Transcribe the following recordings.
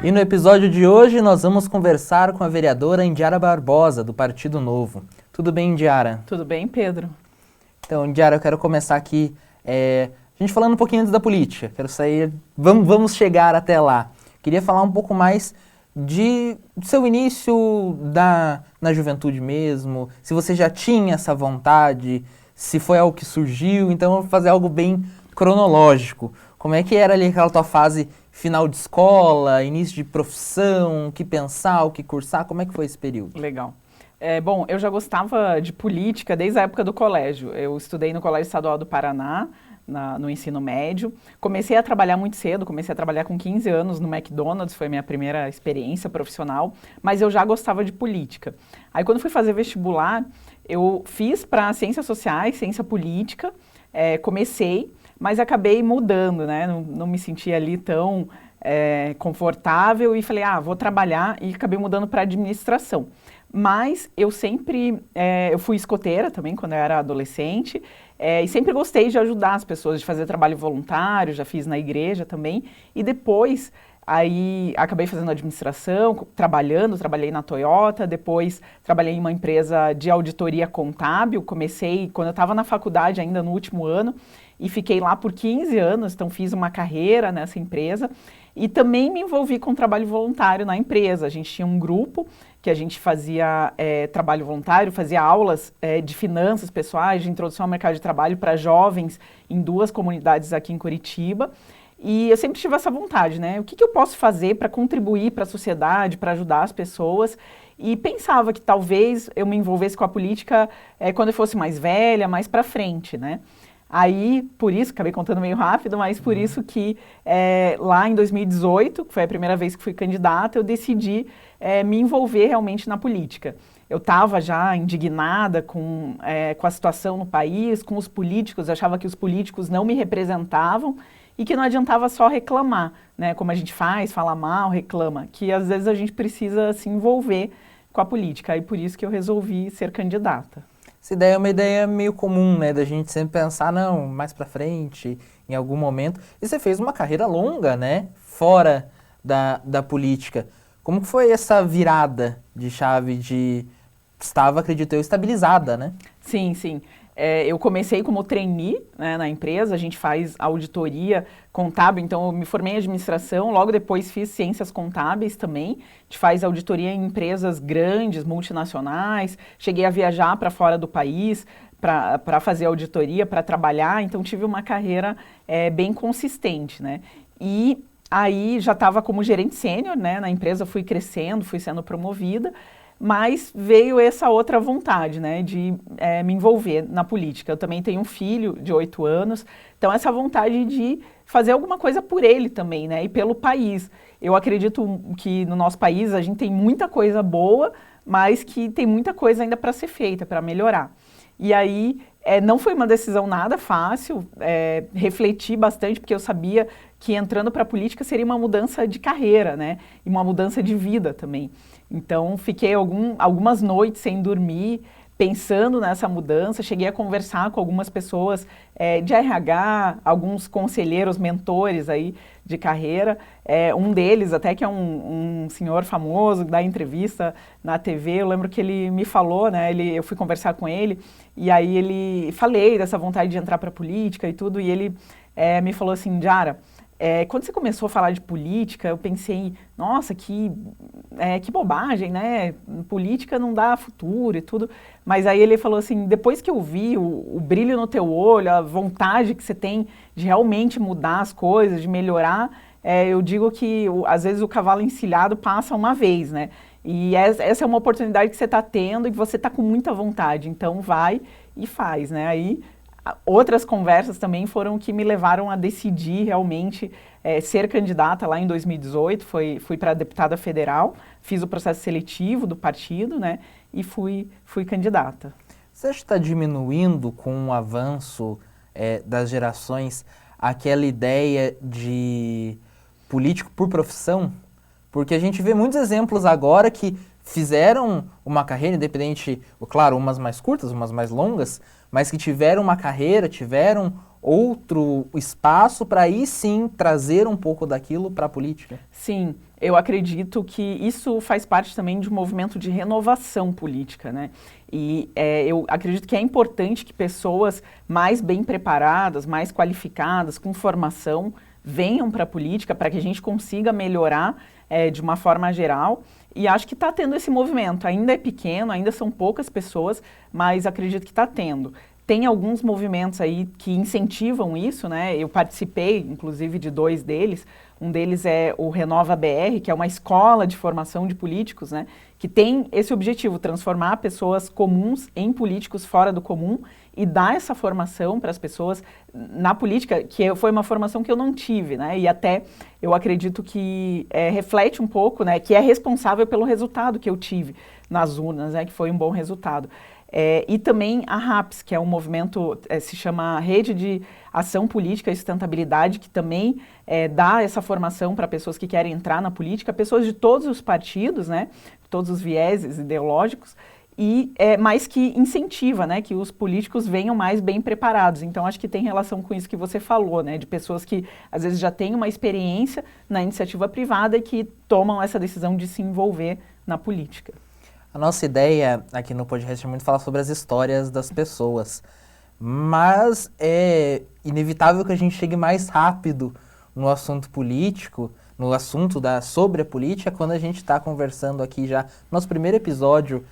E no episódio de hoje nós vamos conversar com a vereadora Indiara Barbosa, do Partido Novo. Tudo bem, Indiara? Tudo bem, Pedro? Então, Indiara, eu quero começar aqui, a gente falando um pouquinho antes da política. Quero sair, vamos chegar até lá. Queria falar um pouco mais do seu início na juventude mesmo, se você já tinha essa vontade, se foi algo que surgiu, então eu vou fazer algo bem cronológico. Como é que era ali aquela tua fase final de escola, início de profissão, o que pensar, o que cursar, como é que foi esse período? Legal. Bom, eu já gostava de política desde a época do colégio. Eu estudei no Colégio Estadual do Paraná, no ensino médio. Comecei a trabalhar muito cedo, comecei a trabalhar com 15 anos no McDonald's, foi a minha primeira experiência profissional, mas eu já gostava de política. Aí quando fui fazer vestibular, eu fiz para Ciências Sociais, Ciência Política, comecei, mas acabei mudando, né? Não me sentia ali tão confortável e falei, vou trabalhar, e acabei mudando para administração. Mas eu sempre, eu fui escoteira também quando eu era adolescente, e sempre gostei de ajudar as pessoas, de fazer trabalho voluntário, já fiz na igreja também, e depois aí acabei fazendo administração, trabalhei na Toyota, depois trabalhei em uma empresa de auditoria contábil, comecei quando eu estava na faculdade ainda no último ano, e fiquei lá por 15 anos, então fiz uma carreira nessa empresa, e também me envolvi com trabalho voluntário na empresa. A gente tinha um grupo que a gente fazia trabalho voluntário, fazia aulas de finanças pessoais, de introdução ao mercado de trabalho para jovens em 2 comunidades aqui em Curitiba. E eu sempre tive essa vontade, né? O que eu posso fazer para contribuir para a sociedade, para ajudar as pessoas? E pensava que talvez eu me envolvesse com a política quando eu fosse mais velha, mais para frente, né? Aí, por isso, acabei contando meio rápido, mas por isso que lá em 2018, que foi a primeira vez que fui candidata, eu decidi me envolver realmente na política. Eu estava já indignada com a situação no país, com os políticos, achava que os políticos não me representavam e que não adiantava só reclamar, né, como a gente faz, fala mal, reclama, que às vezes a gente precisa se envolver com a política, e por isso que eu resolvi ser candidata. Essa ideia é uma ideia meio comum, né, da gente sempre pensar, não, mais pra frente, em algum momento. E você fez uma carreira longa, né, fora da política. Como que foi essa virada de chave estava, acredito eu, estabilizada, né? Sim, sim. Eu comecei como trainee, né, na empresa, a gente faz auditoria contábil, então eu me formei em administração, logo depois fiz ciências contábeis também, a gente faz auditoria em empresas grandes, multinacionais, cheguei a viajar para fora do país para fazer auditoria, para trabalhar, então tive uma carreira bem consistente, né? E aí já estava como gerente sênior, né, na empresa, fui crescendo, fui sendo promovida, mas veio essa outra vontade, né, de me envolver na política. Eu também tenho um filho de 8 anos, então essa vontade de fazer alguma coisa por ele também, né, e pelo país. Eu acredito que no nosso país a gente tem muita coisa boa, mas que tem muita coisa ainda para ser feita, para melhorar. E aí não foi uma decisão nada fácil, refleti bastante, porque eu sabia que entrando para a política seria uma mudança de carreira, né, e uma mudança de vida também. Então, fiquei algumas noites sem dormir, pensando nessa mudança, cheguei a conversar com algumas pessoas de RH, alguns conselheiros, mentores aí de carreira, um deles até que é um senhor famoso, que dá entrevista na TV, eu lembro que ele me falou, né, eu fui conversar com ele, e aí falei dessa vontade de entrar para a política e tudo, e ele me falou assim, Indiara, quando você começou a falar de política, eu pensei, nossa, que bobagem, né? Política não dá futuro e tudo. Mas aí ele falou assim, depois que eu vi o brilho no teu olho, a vontade que você tem de realmente mudar as coisas, de melhorar, eu digo que às vezes o cavalo encilhado passa uma vez, né? E essa é uma oportunidade que você está tendo e que você está com muita vontade. Então vai e faz, né? Aí outras conversas também foram que me levaram a decidir realmente ser candidata lá em 2018, fui para deputada federal, fiz o processo seletivo do partido, né, e fui candidata. Você acha que está diminuindo com o avanço das gerações aquela ideia de político por profissão? Porque a gente vê muitos exemplos agora que fizeram uma carreira independente, claro, umas mais curtas, umas mais longas, mas que tiveram uma carreira, tiveram outro espaço para aí sim trazer um pouco daquilo para a política? Sim, eu acredito que isso faz parte também de um movimento de renovação política, né? E eu acredito que é importante que pessoas mais bem preparadas, mais qualificadas, com formação, venham para a política para que a gente consiga melhorar de uma forma geral. E acho que está tendo esse movimento. Ainda é pequeno, ainda são poucas pessoas, mas acredito que está tendo. Tem alguns movimentos aí que incentivam isso, né? Eu participei, inclusive, de 2 deles. Um deles é o Renova BR, que é uma escola de formação de políticos, né? Que tem esse objetivo, transformar pessoas comuns em políticos fora do comum e dar essa formação para as pessoas na política, que foi uma formação que eu não tive, né? E até eu acredito que reflete um pouco, né? Que é responsável pelo resultado que eu tive nas urnas, né? Que foi um bom resultado. E também a RAPS, que é um movimento, se chama Rede de Ação Política e Sustentabilidade, que também dá essa formação para pessoas que querem entrar na política, pessoas de todos os partidos, né, todos os vieses ideológicos, mas que incentiva, né, que os políticos venham mais bem preparados. Então, acho que tem relação com isso que você falou, né, de pessoas que às vezes já têm uma experiência na iniciativa privada e que tomam essa decisão de se envolver na política. A nossa ideia aqui no podcast é muito falar sobre as histórias das pessoas, mas é inevitável que a gente chegue mais rápido no assunto político, no assunto sobre a política, quando a gente está conversando aqui já, nosso primeiro episódio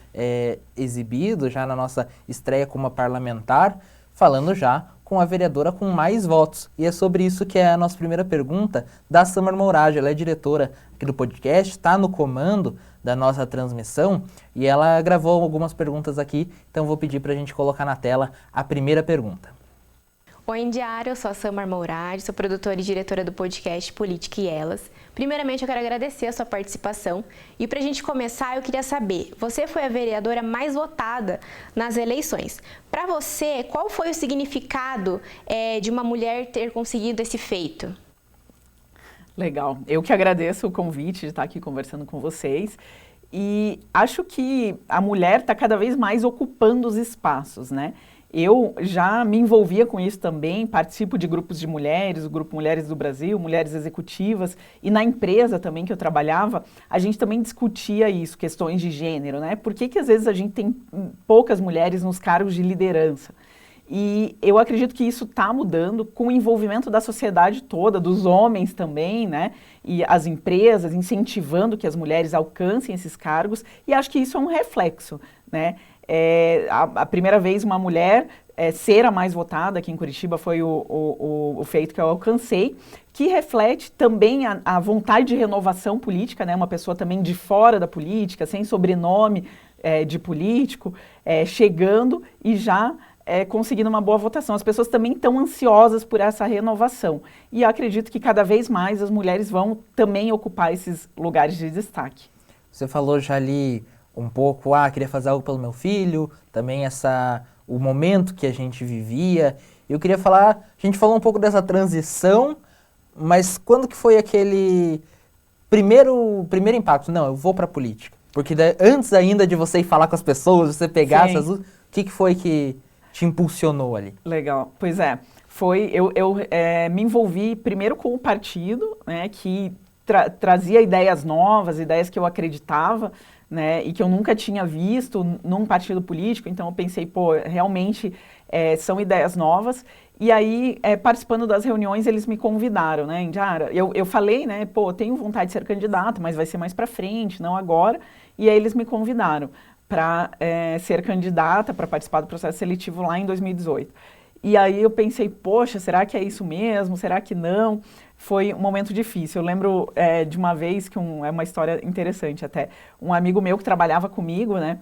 exibido, já na nossa estreia como parlamentar, falando já com a vereadora com mais votos. E é sobre isso que é a nossa primeira pergunta da Samar Mourad. Ela é diretora aqui do podcast, está no comando da nossa transmissão e ela gravou algumas perguntas aqui, então vou pedir para a gente colocar na tela a primeira pergunta. Oi, Indiara, eu sou a Samar Mourad, sou produtora e diretora do podcast Política e Elas. Primeiramente, eu quero agradecer a sua participação e para a gente começar, eu queria saber, você foi a vereadora mais votada nas eleições. Para você, qual foi o significado de uma mulher ter conseguido esse feito? Legal. Eu que agradeço o convite de estar aqui conversando com vocês. E acho que a mulher está cada vez mais ocupando os espaços, né? Eu já me envolvia com isso também, participo de grupos de mulheres, o Grupo Mulheres do Brasil, Mulheres Executivas, e na empresa também que eu trabalhava, a gente também discutia isso, questões de gênero, né? Por que às vezes a gente tem poucas mulheres nos cargos de liderança? E eu acredito que isso está mudando com o envolvimento da sociedade toda, dos homens também, né? E as empresas incentivando que as mulheres alcancem esses cargos. E acho que isso é um reflexo, né? A primeira vez uma mulher ser a mais votada aqui em Curitiba foi o feito que eu alcancei, que reflete também a vontade de renovação política, né? Uma pessoa também de fora da política, sem sobrenome de político, chegando e já conseguindo uma boa votação. As pessoas também estão ansiosas por essa renovação. E acredito que cada vez mais as mulheres vão também ocupar esses lugares de destaque. Você falou já ali um pouco, queria fazer algo pelo meu filho, também o momento que a gente vivia. Eu queria falar, a gente falou um pouco dessa transição, mas quando que foi aquele primeiro impacto? Não, eu vou para a política. Porque antes ainda de você ir falar com as pessoas, você pegar essas... O que foi que te impulsionou ali? Legal, pois eu me envolvi primeiro com o partido, né, que trazia ideias novas, ideias que eu acreditava, né, e que eu nunca tinha visto num partido político, então eu pensei, realmente são ideias novas. E aí, participando das reuniões, eles me convidaram, né, Indiara, eu falei, né, tenho vontade de ser candidata, mas vai ser mais pra frente, não agora, e aí eles me convidaram para ser candidata, para participar do processo seletivo lá em 2018. E aí eu pensei, poxa, será que é isso mesmo? Será que não? Foi um momento difícil. Eu lembro de uma vez, é uma história interessante até, um amigo meu que trabalhava comigo, né?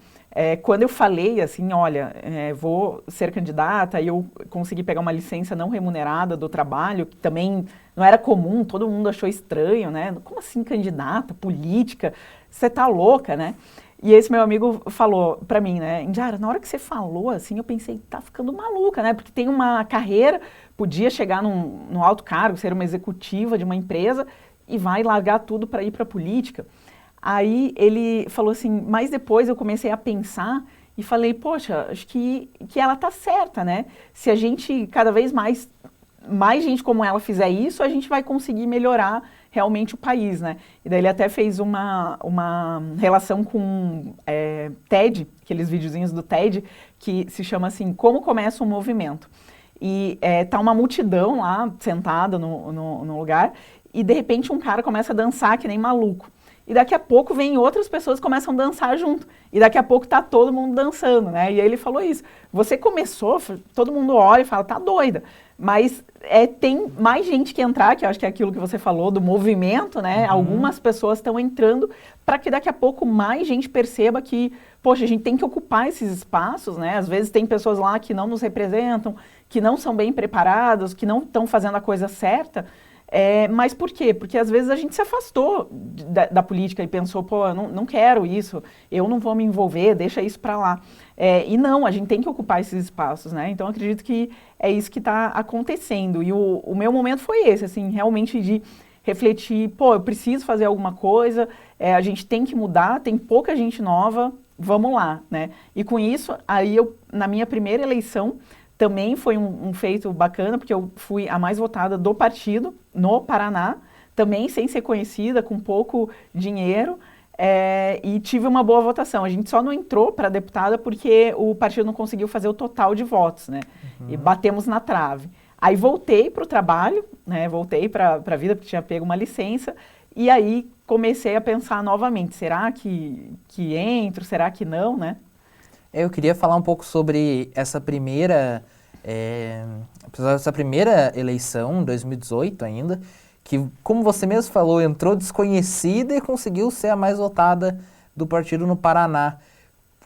Quando eu falei assim, olha, vou ser candidata, e eu consegui pegar uma licença não remunerada do trabalho, que também não era comum, todo mundo achou estranho, né? Como assim candidata, política? Você tá louca, né? E esse meu amigo falou pra mim, né, Indiara, na hora que você falou assim, eu pensei, tá ficando maluca, né, porque tem uma carreira, podia chegar num alto cargo, ser uma executiva de uma empresa e vai largar tudo para ir pra política. Aí ele falou assim, mas depois eu comecei a pensar e falei, poxa, acho que ela tá certa, né? Se a gente, cada vez mais gente como ela fizer isso, a gente vai conseguir melhorar realmente o país, né? E daí ele até fez uma relação com TED, aqueles videozinhos do TED, que se chama assim, Como Começa um Movimento. E tá uma multidão lá, sentada no lugar, e de repente um cara começa a dançar que nem maluco. E daqui a pouco vem outras pessoas que começam a dançar junto. E daqui a pouco tá todo mundo dançando, né? E aí ele falou isso. Você começou, todo mundo olha e fala, tá doida. Mas tem mais gente que entrar, que eu acho que é aquilo que você falou, do movimento, né? Uhum. Algumas pessoas estão entrando para que daqui a pouco mais gente perceba que, poxa, a gente tem que ocupar esses espaços, né? Às vezes tem pessoas lá que não nos representam, que não são bem preparados, que não estão fazendo a coisa certa. Mas por quê? Porque às vezes a gente se afastou da política e pensou, pô, eu não quero isso, eu não vou me envolver, deixa isso para lá. E não, a gente tem que ocupar esses espaços, né? Então, acredito que é isso que está acontecendo. E o meu momento foi esse, assim, realmente de refletir, pô, eu preciso fazer alguma coisa, a gente tem que mudar, tem pouca gente nova, vamos lá, né? E com isso, aí na minha primeira eleição, também foi um feito bacana, porque eu fui a mais votada do partido no Paraná, também sem ser conhecida, com pouco dinheiro, e tive uma boa votação. A gente só não entrou para deputada porque o partido não conseguiu fazer o total de votos, né? Uhum. E batemos na trave. Aí voltei para o trabalho, né? Voltei para a vida, porque tinha pego uma licença, e aí comecei a pensar novamente, será que entro, será que não, né? Eu queria falar um pouco sobre essa primeira eleição, 2018 ainda, que, como você mesmo falou, entrou desconhecida e conseguiu ser a mais votada do partido no Paraná.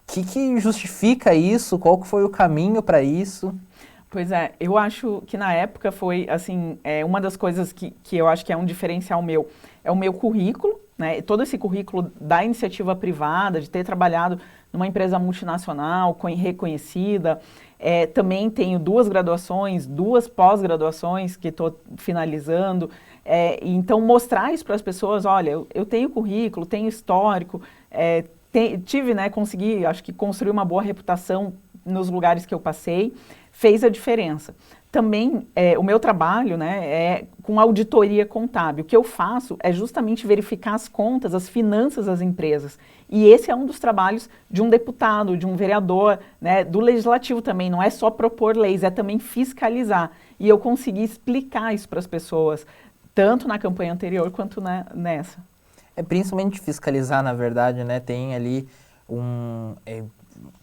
O que justifica isso? Qual que foi o caminho para isso? Pois é, eu acho que na época foi, assim, uma das coisas que eu acho que é um diferencial meu, é o meu currículo, né? Todo esse currículo da iniciativa privada, de ter trabalhado numa empresa multinacional, reconhecida. Também tenho 2 graduações, 2 pós-graduações que estou finalizando. Então, mostrar isso para as pessoas, olha, eu tenho currículo, tenho histórico, consegui, acho que construir uma boa reputação nos lugares que eu passei, fez a diferença. Também, o meu trabalho, né, é com auditoria contábil. O que eu faço é justamente verificar as contas, as finanças das empresas. E esse é um dos trabalhos de um deputado, de um vereador, né, do legislativo também. Não é só propor leis, é também fiscalizar. E eu consegui explicar isso para as pessoas, tanto na campanha anterior quanto nessa. Principalmente fiscalizar, na verdade, né? Tem ali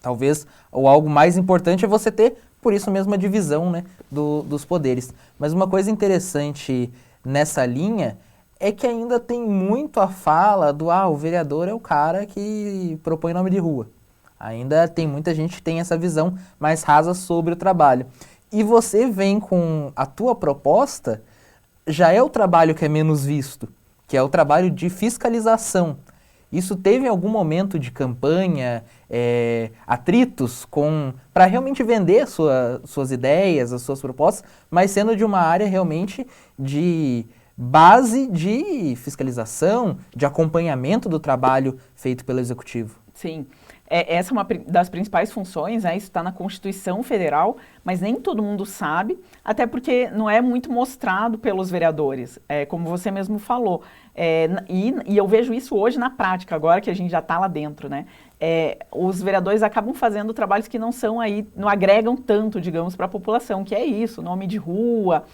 talvez o algo mais importante é você ter, por isso mesmo, a divisão, né, dos poderes. Mas uma coisa interessante nessa linha é que ainda tem muito a fala do o vereador é o cara que propõe nome de rua. Ainda tem muita gente que tem essa visão mais rasa sobre o trabalho. E você vem com a tua proposta, já é o trabalho que é menos visto, que é o trabalho de fiscalização. Isso teve algum momento de campanha, atritos para realmente vender suas ideias, as suas propostas, mas sendo de uma área realmente de base de fiscalização, de acompanhamento do trabalho feito pelo Executivo? Sim. Essa é uma das principais funções, né? Isso está na Constituição Federal, mas nem todo mundo sabe, até porque não é muito mostrado pelos vereadores, como você mesmo falou. E eu vejo isso hoje na prática, agora que a gente já está lá dentro, né? Os vereadores acabam fazendo trabalhos que não agregam tanto, digamos, para a população, que é isso, nome de rua,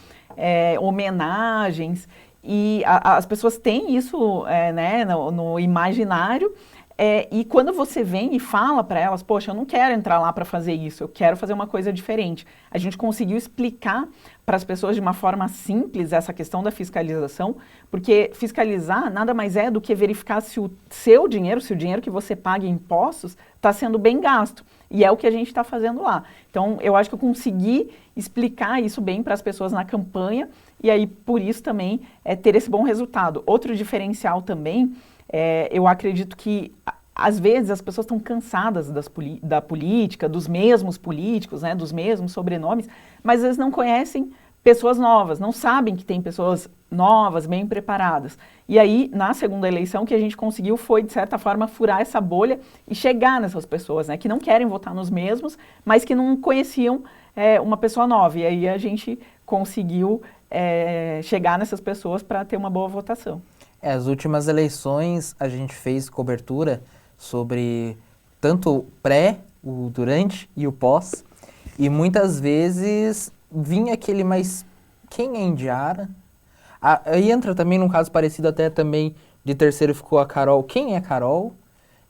homenagens, e as pessoas têm isso né, no imaginário. E quando você vem e fala para elas, poxa, eu não quero entrar lá para fazer isso, eu quero fazer uma coisa diferente. A gente conseguiu explicar para as pessoas de uma forma simples essa questão da fiscalização, porque fiscalizar nada mais é do que verificar se o seu dinheiro, se o dinheiro que você paga em impostos está sendo bem gasto. E é o que a gente está fazendo lá. Então, eu acho que eu consegui explicar isso bem para as pessoas na campanha, e aí, por isso também, ter esse bom resultado. Outro diferencial também, eu acredito que, às vezes, as pessoas estão cansadas da política, dos mesmos políticos, né, dos mesmos sobrenomes, mas às vezes não conhecem pessoas novas, não sabem que tem pessoas novas, bem preparadas. E aí, na segunda eleição, o que a gente conseguiu foi, de certa forma, furar essa bolha e chegar nessas pessoas, né, que não querem votar nos mesmos, mas que não conheciam uma pessoa nova. E aí a gente conseguiu chegar nessas pessoas para ter uma boa votação. As últimas eleições a gente fez cobertura sobre tanto o pré, o durante e o pós, e muitas vezes vinha aquele, mas quem é Indiara? Aí entra também num caso parecido até também, de terceiro ficou a Carol, quem é Carol?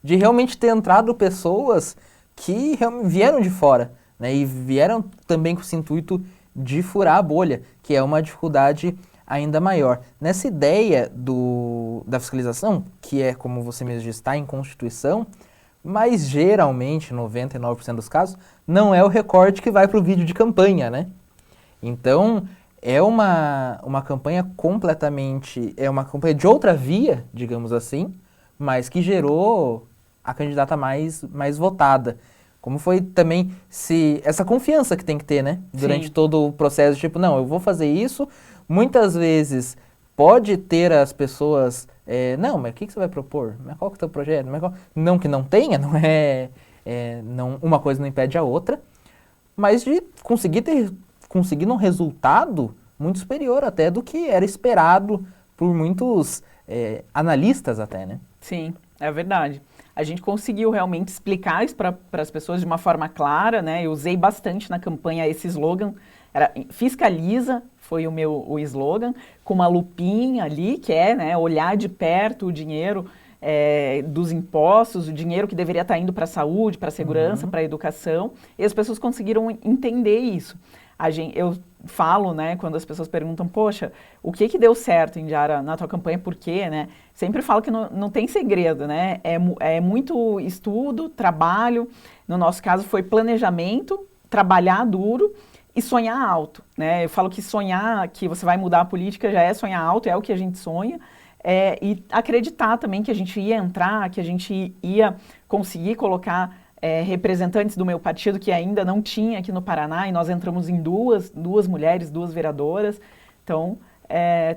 De realmente ter entrado pessoas que vieram de fora, né, e vieram também com esse intuito de furar a bolha, que é uma dificuldade ainda maior. Nessa ideia da fiscalização, que é, como você mesmo disse, está em Constituição, mas geralmente, 99% dos casos, não é o recorte que vai para o vídeo de campanha, né? Então, é uma campanha completamente... É uma campanha de outra via, digamos assim, mas que gerou a candidata mais votada. Como foi também essa confiança que tem que ter, né? Durante Sim. todo o processo, tipo, não, eu vou fazer isso. Muitas vezes pode ter as pessoas... não, mas o que você vai propor? Mas qual que é o teu projeto? Não que não tenha, não é... não, uma coisa não impede a outra, mas de conseguir um resultado muito superior até do que era esperado por muitos analistas até, né? Sim, é verdade. A gente conseguiu realmente explicar isso para as pessoas de uma forma clara, né? Eu usei bastante na campanha esse slogan, era fiscaliza, foi o slogan, com uma lupinha ali, que é, né, olhar de perto o dinheiro dos impostos, o dinheiro que deveria estar indo para a saúde, para a segurança, para a educação, e as pessoas conseguiram entender isso. Eu falo, né, quando as pessoas perguntam, poxa, o que deu certo, Indiara, na tua campanha, por quê, né? Sempre falo que não tem segredo, né? É muito estudo, trabalho, no nosso caso foi planejamento, trabalhar duro e sonhar alto, né? Eu falo que sonhar que você vai mudar a política já é sonhar alto, é o que a gente sonha, e acreditar também que a gente ia entrar, que a gente ia conseguir colocar representantes do meu partido que ainda não tinha aqui no Paraná, e nós entramos em duas mulheres, 2 vereadoras, então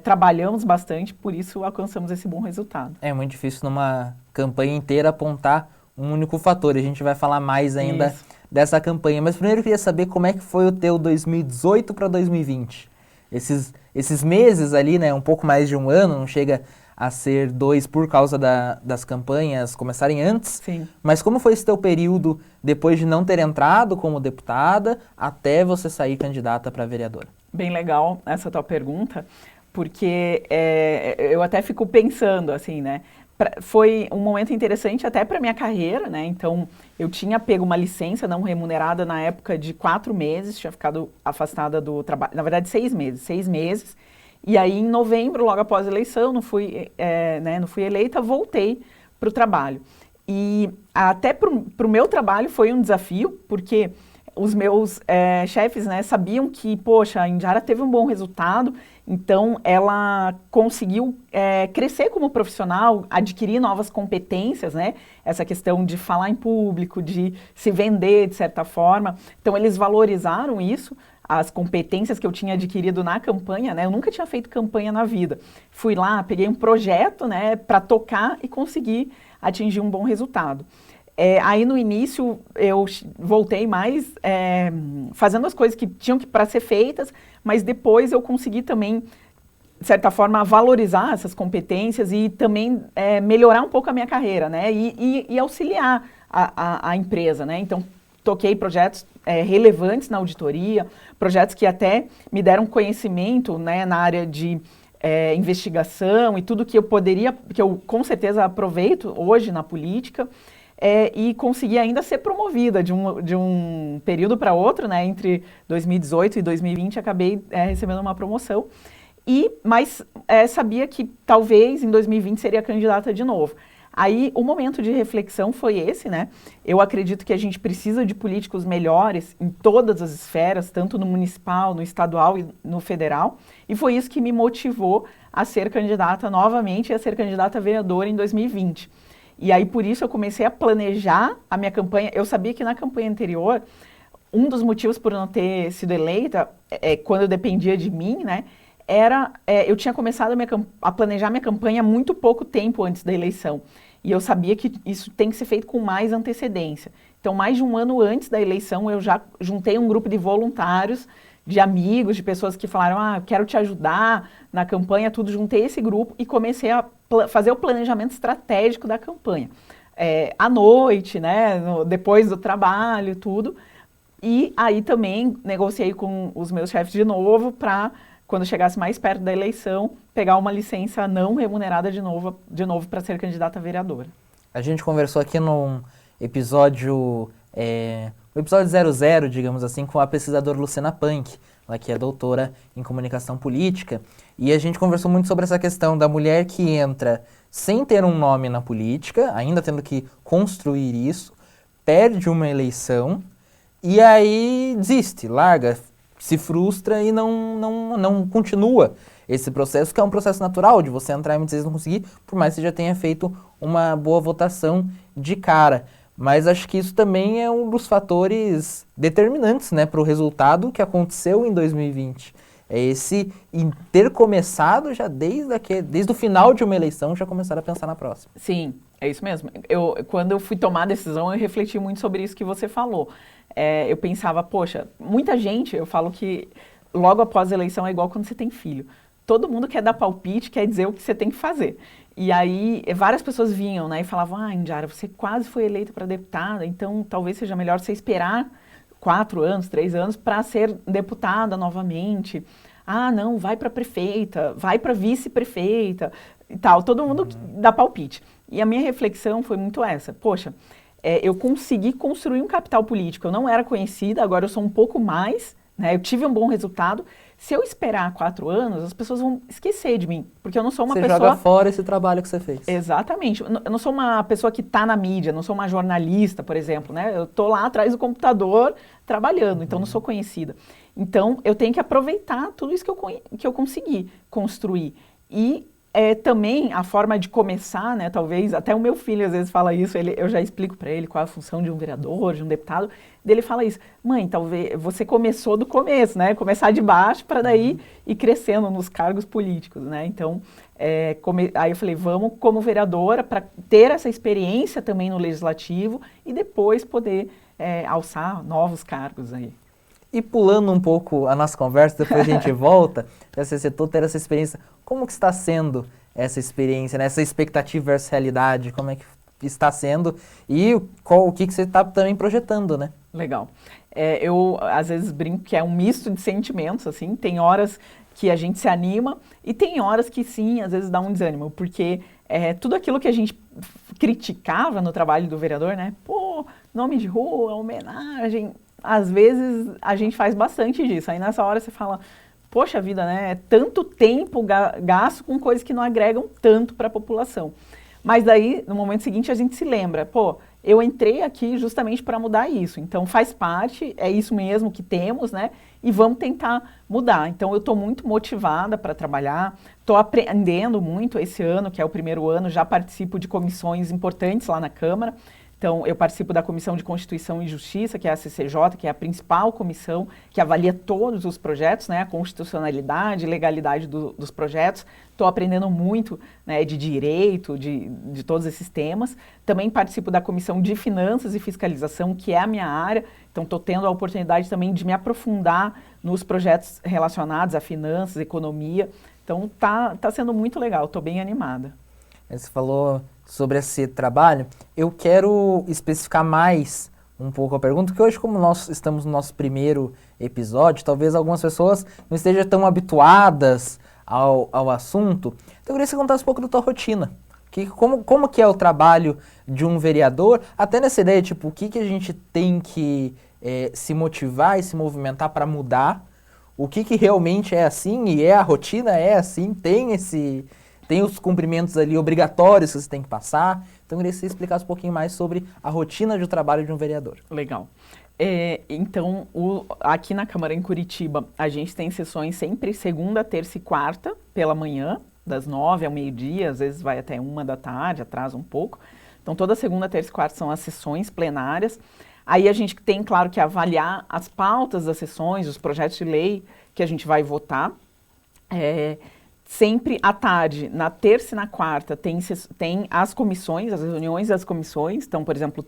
trabalhamos bastante, por isso alcançamos esse bom resultado. É muito difícil numa campanha inteira apontar um único fator, a gente vai falar mais ainda dessa campanha, mas primeiro eu queria saber como é que foi o teu 2018 para 2020, esses meses ali, né, um pouco mais de um ano, não chega a ser 2 por causa das campanhas começarem antes. Sim. Mas como foi esse teu período depois de não ter entrado como deputada até você sair candidata para vereadora? Bem legal essa tua pergunta, porque eu até fico pensando assim, né? Foi um momento interessante até para minha carreira, né? Então, eu tinha pego uma licença não remunerada na época de 4 meses, tinha ficado afastada do trabalho, na verdade 6 meses. E aí, em novembro, logo após a eleição, não fui eleita, voltei para o trabalho. E até para o meu trabalho foi um desafio, porque os meus chefes, né, sabiam que, poxa, a Indiara teve um bom resultado, então ela conseguiu crescer como profissional, adquirir novas competências, né, essa questão de falar em público, de se vender de certa forma. Então eles valorizaram isso, as competências que eu tinha adquirido na campanha, né, eu nunca tinha feito campanha na vida. Fui lá, peguei um projeto, né, para tocar e conseguir atingir um bom resultado. Aí no início eu voltei mais fazendo as coisas que tinham para ser feitas, mas depois eu consegui também, de certa forma, valorizar essas competências e também melhorar um pouco a minha carreira, né? E auxiliar a empresa, né? Então, toquei projetos relevantes na auditoria, projetos que até me deram conhecimento, né, na área de investigação e tudo que eu com certeza aproveito hoje na política. E consegui ainda ser promovida de um período para outro, né, entre 2018 e 2020, acabei recebendo uma promoção, mas sabia que talvez em 2020 seria candidata de novo. Aí o momento de reflexão foi esse, né? Eu acredito que a gente precisa de políticos melhores em todas as esferas, tanto no municipal, no estadual e no federal, e foi isso que me motivou a ser candidata novamente e a ser candidata a vereadora em 2020. E aí, por isso, eu comecei a planejar a minha campanha. Eu sabia que na campanha anterior, um dos motivos por não ter sido eleita, quando dependia de mim, né, eu tinha começado a planejar minha campanha há muito pouco tempo antes da eleição. E eu sabia que isso tem que ser feito com mais antecedência. Então, mais de um ano antes da eleição, eu já juntei um grupo de voluntários, de amigos, de pessoas que falaram, quero te ajudar na campanha, tudo. Juntei esse grupo e comecei a fazer o planejamento estratégico da campanha. À noite, né, depois do trabalho, tudo. E aí também negociei com os meus chefes de novo para, quando chegasse mais perto da eleição, pegar uma licença não remunerada de novo para ser candidata a vereadora. A gente conversou aqui num episódio, o episódio 00, digamos assim, com a pesquisadora Luciana Punk, ela que é doutora em comunicação política, e a gente conversou muito sobre essa questão da mulher que entra sem ter um nome na política, ainda tendo que construir isso, perde uma eleição e aí desiste, larga, se frustra e não continua esse processo, que é um processo natural de você entrar e muitas vezes não conseguir, por mais que você já tenha feito uma boa votação de cara. Mas acho que isso também é um dos fatores determinantes, né, para o resultado que aconteceu em 2020. É esse ter começado já desde o final de uma eleição, já começar a pensar na próxima. Sim, é isso mesmo. Quando eu fui tomar a decisão, eu refleti muito sobre isso que você falou. Eu pensava, poxa, muita gente, eu falo que logo após a eleição é igual quando você tem filho. Todo mundo quer dar palpite, quer dizer o que você tem que fazer. E aí, várias pessoas vinham, né, e falavam, Indiara, você quase foi eleita para deputada, então talvez seja melhor você esperar 4 anos, 3 anos para ser deputada novamente. Não, vai para prefeita, vai para vice-prefeita e tal. Todo mundo dá palpite. E a minha reflexão foi muito essa. Poxa, eu consegui construir um capital político. Eu não era conhecida, agora eu sou um pouco mais, né? Eu tive um bom resultado. Se eu esperar 4 anos, as pessoas vão esquecer de mim, porque eu não sou uma pessoa... Você joga fora esse trabalho que você fez. Exatamente. Eu não sou uma pessoa que está na mídia, não sou uma jornalista, por exemplo, né? Eu estou lá atrás do computador trabalhando, então não sou conhecida. Então, eu tenho que aproveitar tudo isso que eu consegui construir. E também a forma de começar, né? Talvez, até o meu filho às vezes fala isso, eu já explico para ele qual é a função de um vereador, de um deputado, ele fala isso, mãe, talvez você começou do começo, né? Começar de baixo para daí ir crescendo nos cargos políticos, né? Então, aí eu falei, vamos como vereadora para ter essa experiência também no legislativo e depois poder alçar novos cargos aí. E pulando um pouco a nossa conversa, depois a gente volta, já você citou ter essa experiência, como que está sendo essa experiência, né? Essa expectativa versus realidade, como é que está sendo e o que você está também projetando, né? Legal. Eu, às vezes, brinco que é um misto de sentimentos, assim, tem horas que a gente se anima e tem horas que, sim, às vezes dá um desânimo, porque tudo aquilo que a gente criticava no trabalho do vereador, né? Pô, nome de rua, homenagem, às vezes a gente faz bastante disso, aí nessa hora você fala, poxa vida, né? É tanto tempo gasto com coisas que não agregam tanto para a população. Mas daí, no momento seguinte, a gente se lembra, pô, eu entrei aqui justamente para mudar isso, então faz parte, é isso mesmo que temos, né? E vamos tentar mudar. Então eu estou muito motivada para trabalhar, estou aprendendo muito esse ano, que é o primeiro ano, já participo de comissões importantes lá na Câmara. Então, eu participo da Comissão de Constituição e Justiça, que é a CCJ, que é a principal comissão que avalia todos os projetos, né, a constitucionalidade e legalidade dos projetos. Estou aprendendo muito, né, de direito, de todos esses temas. Também participo da Comissão de Finanças e Fiscalização, que é a minha área. Então, estou tendo a oportunidade também de me aprofundar nos projetos relacionados a finanças, economia. Então, tá sendo muito legal, estou bem animada. Você falou sobre esse trabalho, eu quero especificar mais um pouco a pergunta, porque hoje, como nós estamos no nosso primeiro episódio, talvez algumas pessoas não estejam tão habituadas ao assunto, então eu queria que você contasse um pouco da tua rotina. Como que é o trabalho de um vereador, até nessa ideia, tipo, o que a gente tem que se motivar e se movimentar para mudar, o que realmente é assim, e a rotina é assim, tem os cumprimentos ali obrigatórios que você tem que passar. Então, eu queria que você explicasse um pouquinho mais sobre a rotina de trabalho de um vereador. Legal. Então, aqui na Câmara em Curitiba, a gente tem sessões sempre segunda, terça e quarta, pela manhã, das 9 ao meio-dia, às vezes vai até 1 da tarde, atrasa um pouco. Então, toda segunda, terça e quarta são as sessões plenárias. Aí a gente tem, claro, que avaliar as pautas das sessões, os projetos de lei que a gente vai votar. Sempre à tarde, na terça e na quarta, tem as comissões, as reuniões das comissões. Então, por exemplo,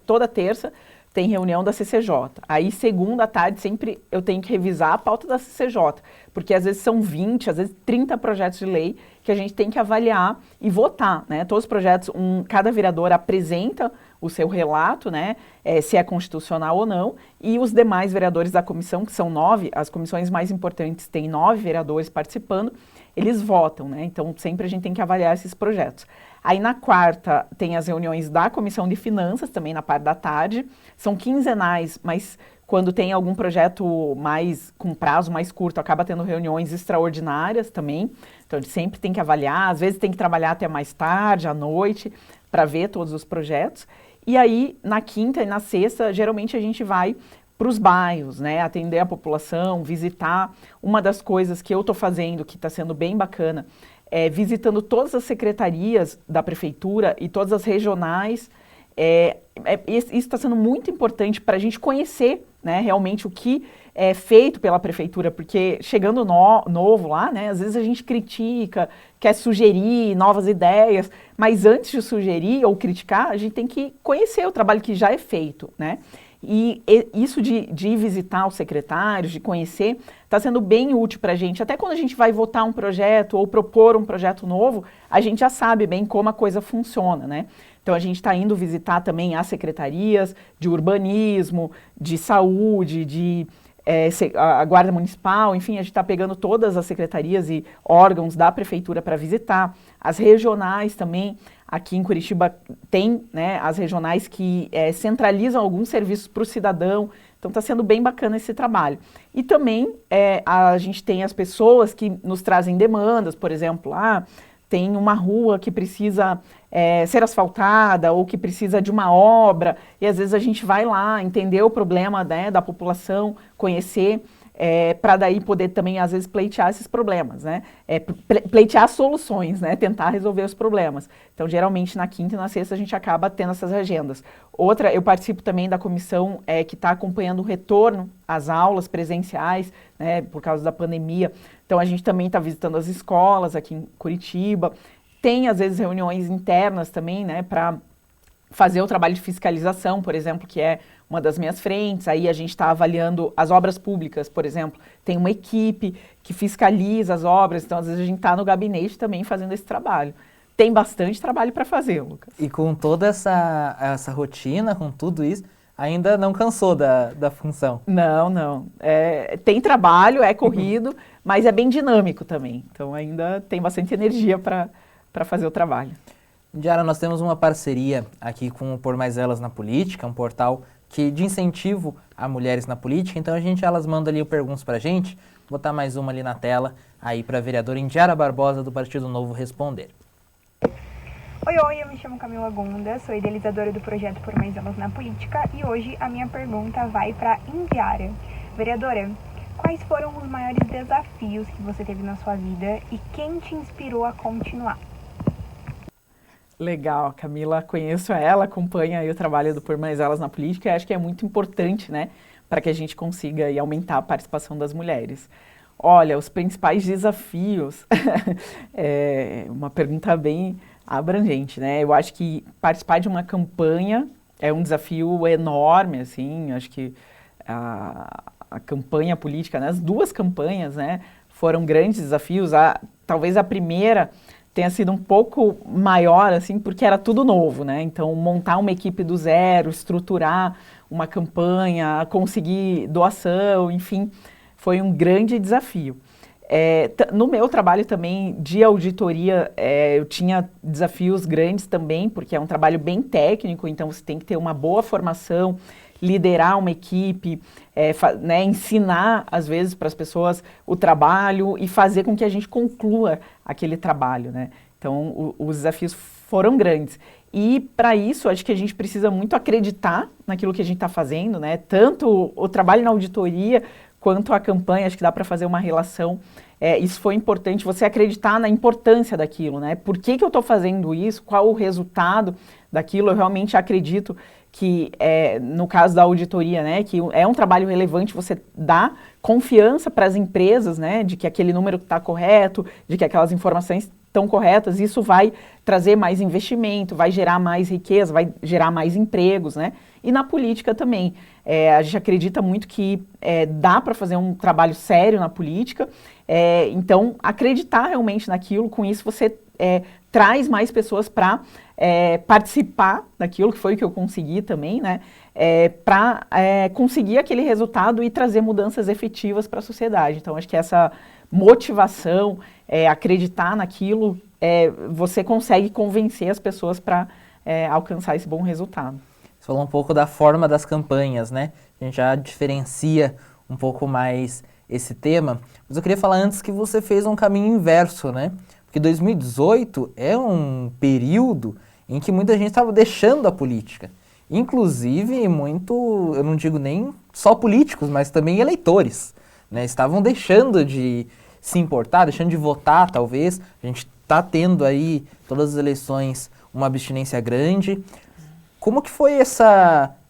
toda terça tem reunião da CCJ. Aí, segunda à tarde, sempre eu tenho que revisar a pauta da CCJ, porque às vezes são 20, às vezes 30 projetos de lei que a gente tem que avaliar e votar, né? Todos os projetos, cada vereador apresenta o seu relato, né, se é constitucional ou não, e os demais vereadores da comissão, que são 9, as comissões mais importantes têm 9 vereadores participando, eles votam, né? Então, sempre a gente tem que avaliar esses projetos. Aí, na quarta, tem as reuniões da Comissão de Finanças, também na parte da tarde. São quinzenais, mas quando tem algum projeto com prazo mais curto, acaba tendo reuniões extraordinárias também. Então, a gente sempre tem que avaliar. Às vezes, tem que trabalhar até mais tarde, à noite, para ver todos os projetos. E aí, na quinta e na sexta, geralmente a gente vai para os bairros, né, atender a população, visitar. Uma das coisas que eu estou fazendo, que está sendo bem bacana, visitando todas as secretarias da prefeitura e todas as regionais. Isso está sendo muito importante para a gente conhecer, né, realmente o que é feito pela prefeitura, porque chegando novo lá, né, às vezes a gente critica, quer sugerir novas ideias, mas antes de sugerir ou criticar, a gente tem que conhecer o trabalho que já é feito, né? E isso de visitar os secretários, de conhecer, está sendo bem útil para a gente. Até quando a gente vai votar um projeto ou propor um projeto novo, a gente já sabe bem como a coisa funciona, né? Então, a gente está indo visitar também as secretarias de urbanismo, de saúde, a Guarda Municipal, enfim, a gente está pegando todas as secretarias e órgãos da prefeitura para visitar. As regionais também. Aqui em Curitiba tem, né, as regionais que centralizam alguns serviços para o cidadão. Então está sendo bem bacana esse trabalho. E também a gente tem as pessoas que nos trazem demandas, por exemplo, tem uma rua que precisa ser asfaltada ou que precisa de uma obra, e às vezes a gente vai lá entender o problema, né, da população, conhecer, para daí poder também, às vezes, pleitear esses problemas, né? Pleitear soluções, né? Tentar resolver os problemas. Então, geralmente, na quinta e na sexta, a gente acaba tendo essas agendas. Outra, eu participo também da comissão que está acompanhando o retorno às aulas presenciais, né? Por causa da pandemia. Então, a gente também está visitando as escolas aqui em Curitiba. Tem, às vezes, reuniões internas também, né? Para fazer o trabalho de fiscalização, por exemplo, que é uma das minhas frentes. Aí a gente está avaliando as obras públicas, por exemplo. Tem uma equipe que fiscaliza as obras, então às vezes a gente está no gabinete também fazendo esse trabalho. Tem bastante trabalho para fazer, Lucas. E com toda essa rotina, com tudo isso, ainda não cansou da função? Não. Tem trabalho, é corrido, mas é bem dinâmico também. Então ainda tem bastante energia para fazer o trabalho. Indiara, nós temos uma parceria aqui com o Por Mais Elas na Política, um portal de incentivo a mulheres na política. Então elas mandam ali perguntas pra gente. Vou botar mais uma ali na tela, aí para a vereadora Indiara Barbosa do Partido Novo responder. Oi, eu me chamo Camila Gunda, sou idealizadora do projeto Por Mais Elas na Política e hoje a minha pergunta vai para Indiara. Vereadora, quais foram os maiores desafios que você teve na sua vida e quem te inspirou a continuar? Legal, Camila, conheço ela, acompanha aí o trabalho do Por Mais Elas na Política e acho que é muito importante, né, para que a gente consiga aí aumentar a participação das mulheres. Olha, os principais desafios, uma pergunta bem abrangente, né, eu acho que participar de uma campanha é um desafio enorme, assim, acho que a campanha política, né, as duas campanhas, né, foram grandes desafios, talvez a primeira tenha sido um pouco maior, assim, porque era tudo novo, né? Então, montar uma equipe do zero, estruturar uma campanha, conseguir doação, enfim, foi um grande desafio. No meu trabalho também de auditoria, eu tinha desafios grandes também, porque é um trabalho bem técnico, então você tem que ter uma boa formação, liderar uma equipe, né, ensinar, às vezes, para as pessoas o trabalho e fazer com que a gente conclua aquele trabalho, né? Então, os desafios foram grandes. E, para isso, acho que a gente precisa muito acreditar naquilo que a gente está fazendo, né? Tanto o trabalho na auditoria quanto a campanha, acho que dá para fazer uma relação. Isso foi importante, você acreditar na importância daquilo, né? Por que eu estou fazendo isso? Qual o resultado daquilo? Eu realmente acredito que no caso da auditoria, né, que é um trabalho relevante você dar confiança para as empresas, né, de que aquele número está correto, de que aquelas informações estão corretas, isso vai trazer mais investimento, vai gerar mais riqueza, vai gerar mais empregos, né? E na política também. A gente acredita muito que dá para fazer um trabalho sério na política, então acreditar realmente naquilo, com isso você traz mais pessoas para participar daquilo, que foi o que eu consegui também, né? Para conseguir aquele resultado e trazer mudanças efetivas para a sociedade. Então acho que essa motivação, acreditar naquilo, você consegue convencer as pessoas para alcançar esse bom resultado. Você falou um pouco da forma das campanhas, né? A gente já diferencia um pouco mais esse tema, mas eu queria falar antes que você fez um caminho inverso, né? Porque 2018 é um período em que muita gente estava deixando a política. Inclusive, muito, eu não digo nem só políticos, mas também eleitores, né? Estavam deixando de se importar, deixando de votar, talvez. A gente está tendo aí, todas as eleições, uma abstinência grande. Como que foi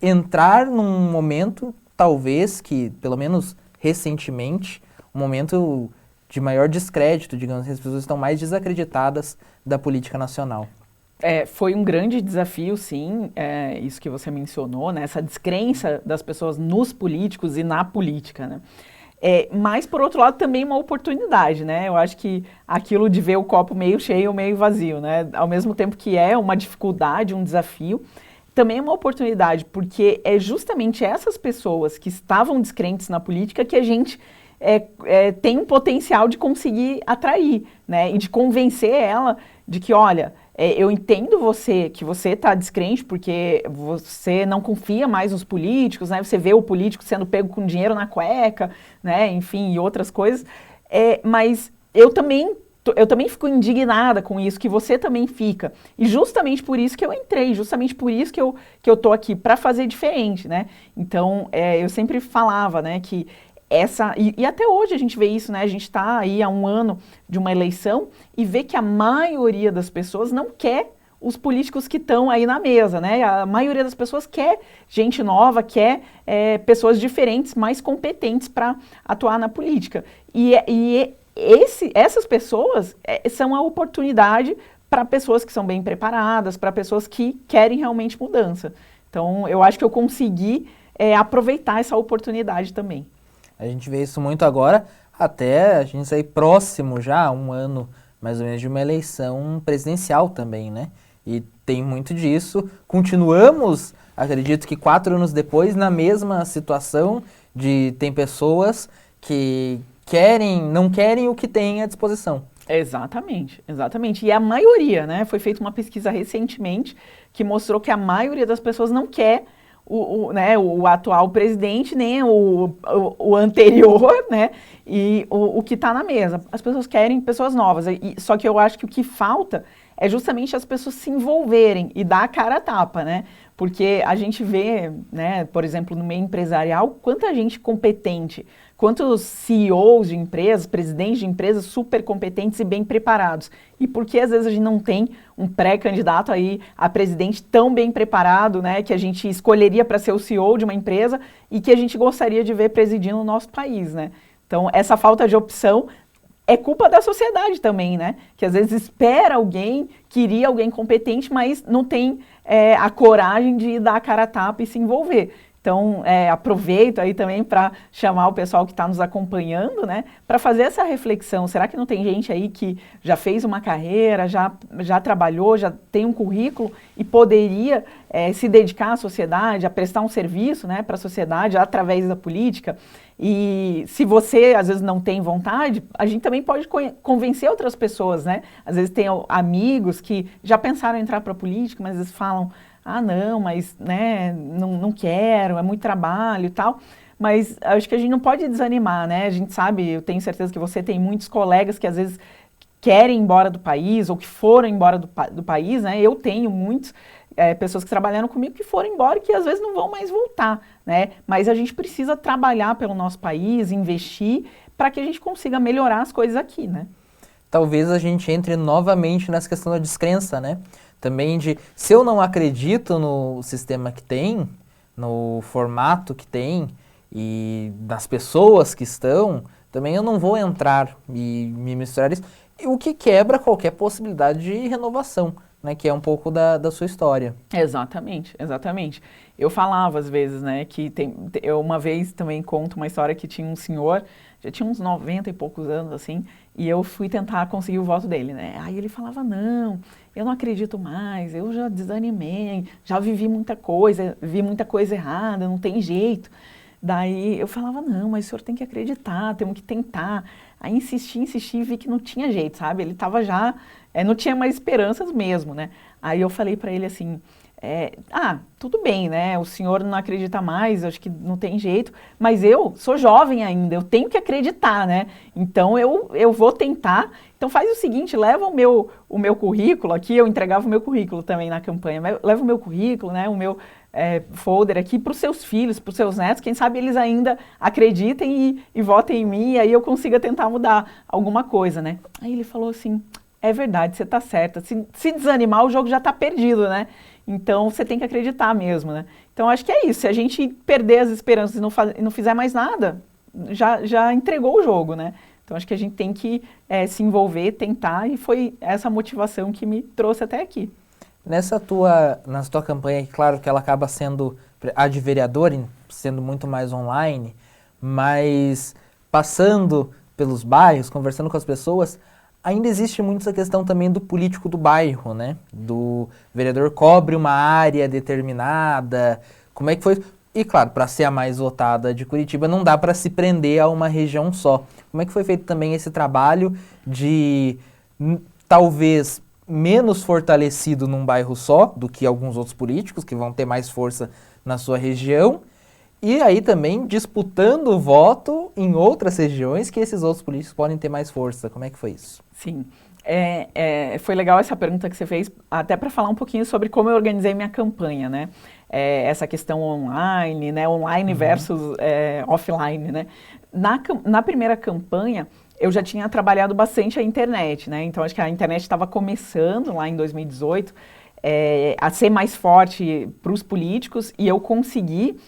entrar num momento, talvez, que, pelo menos recentemente, um momento de maior descrédito, digamos assim, as pessoas estão mais desacreditadas da política nacional? Foi um grande desafio, sim, isso que você mencionou, né? Essa descrença das pessoas nos políticos e na política, né? Mas, por outro lado, também uma oportunidade, né? Eu acho que aquilo de ver o copo meio cheio ou meio vazio, né? Ao mesmo tempo que é uma dificuldade, um desafio, também é uma oportunidade, porque é justamente essas pessoas que estavam descrentes na política que a gente tem um potencial de conseguir atrair, né? E de convencer ela de que, olha, eu entendo que você está descrente porque você não confia mais nos políticos, né? Você vê o político sendo pego com dinheiro na cueca, né? Enfim, e outras coisas. Mas eu também fico indignada com isso, que você também fica. E justamente por isso que eu entrei, justamente por isso que eu tô aqui, para fazer diferente, né? Então, eu sempre falava, né, que e até hoje a gente vê isso, né? A gente está aí há um ano de uma eleição e vê que a maioria das pessoas não quer os políticos que estão aí na mesa, né? A maioria das pessoas quer gente nova, quer pessoas diferentes, mais competentes para atuar na política. Essas pessoas são a oportunidade para pessoas que são bem preparadas, para pessoas que querem realmente mudança. Então, eu acho que eu consegui aproveitar essa oportunidade também. A gente vê isso muito agora, até a gente sair próximo já, um ano mais ou menos, de uma eleição presidencial também, né? E tem muito disso. Continuamos, acredito que 4 anos depois, na mesma situação tem pessoas que não querem o que tem à disposição. Exatamente, exatamente. E a maioria, né? Foi feita uma pesquisa recentemente que mostrou que a maioria das pessoas não quer o atual presidente, nem o anterior, né? E o que está na mesa. As pessoas querem pessoas novas. Só que eu acho que o que falta é justamente as pessoas se envolverem e dar a cara a tapa, né? Porque a gente vê, né, por exemplo, no meio empresarial, quanta gente competente, quantos CEOs de empresas, presidentes de empresas super competentes e bem preparados. E por que às vezes a gente não tem um pré-candidato aí a presidente tão bem preparado, né, que a gente escolheria para ser o CEO de uma empresa e que a gente gostaria de ver presidindo o nosso país, né? Então, essa falta de opção é culpa da sociedade também, né? Que às vezes espera alguém, queria alguém competente, mas não tem a coragem de dar a cara a tapa e se envolver. Então, aproveito aí também para chamar o pessoal que está nos acompanhando, né, para fazer essa reflexão. Será que não tem gente aí que já fez uma carreira, já trabalhou, já tem um currículo e poderia se dedicar à sociedade, a prestar um serviço, né, para a sociedade através da política? E se você, às vezes, não tem vontade, a gente também pode convencer outras pessoas, né? Às vezes tem amigos que já pensaram em entrar para a política, mas às vezes falam, não, mas né, não quero, é muito trabalho e tal. Mas acho que a gente não pode desanimar, né? A gente sabe, eu tenho certeza que você tem muitos colegas que às vezes querem ir embora do país ou que foram embora do país, né? Eu tenho muitos pessoas que trabalharam comigo que foram embora e que às vezes não vão mais voltar, né? Mas a gente precisa trabalhar pelo nosso país, investir para que a gente consiga melhorar as coisas aqui, né? Talvez a gente entre novamente nessa questão da descrença, né? também de, se eu não acredito no sistema que tem, no formato que tem e das pessoas que estão, também eu não vou entrar e me misturar isso, o que quebra qualquer possibilidade de renovação, né, que é um pouco da sua história. Exatamente, exatamente. Eu falava às vezes, né, que eu uma vez também conto uma história que tinha um senhor, já tinha uns 90 e poucos anos, assim, e eu fui tentar conseguir o voto dele, né, aí ele falava, não, eu não acredito mais, eu já desanimei, já vivi muita coisa, vi muita coisa errada, não tem jeito. Daí eu falava, não, mas o senhor tem que acreditar, temos que tentar. Aí insisti e vi que não tinha jeito, sabe? Ele estava já, não tinha mais esperanças mesmo, né? Aí eu falei para ele assim, tudo bem, né? O senhor não acredita mais, acho que não tem jeito, mas eu sou jovem ainda, eu tenho que acreditar, né? Então eu vou tentar. Então faz o seguinte, leva o meu currículo aqui, eu entregava o meu currículo também na campanha, leva o meu currículo, né? O meu folder aqui para os seus filhos, para os seus netos, quem sabe eles ainda acreditem e votem em mim, e aí eu consiga tentar mudar alguma coisa, né? Aí ele falou assim, é verdade, você está certa, se desanimar o jogo já está perdido, né? Então você tem que acreditar mesmo, né? Então acho que é isso, se a gente perder as esperanças e não fizer mais nada, já entregou o jogo, né? Então acho que a gente tem que se envolver, tentar, e foi essa motivação que me trouxe até aqui. Nessa tua campanha, claro que ela acaba sendo a de vereador, sendo muito mais online, mas passando pelos bairros, conversando com as pessoas, ainda existe muito essa questão também do político do bairro, né? Do vereador cobre uma área determinada, como é que foi? E claro, para ser a mais votada de Curitiba, não dá para se prender a uma região só. Como é que foi feito também esse trabalho de talvez menos fortalecido num bairro só do que alguns outros políticos que vão ter mais força na sua região, e aí também disputando o voto em outras regiões que esses outros políticos podem ter mais força. Como é que foi isso? Sim, foi legal essa pergunta que você fez, até para falar um pouquinho sobre como eu organizei minha campanha, né? Essa questão online, né? Online versus offline, né? Na primeira campanha, eu já tinha trabalhado bastante a internet, né? Então acho que a internet estava começando lá em 2018 a ser mais forte para os políticos, e eu consegui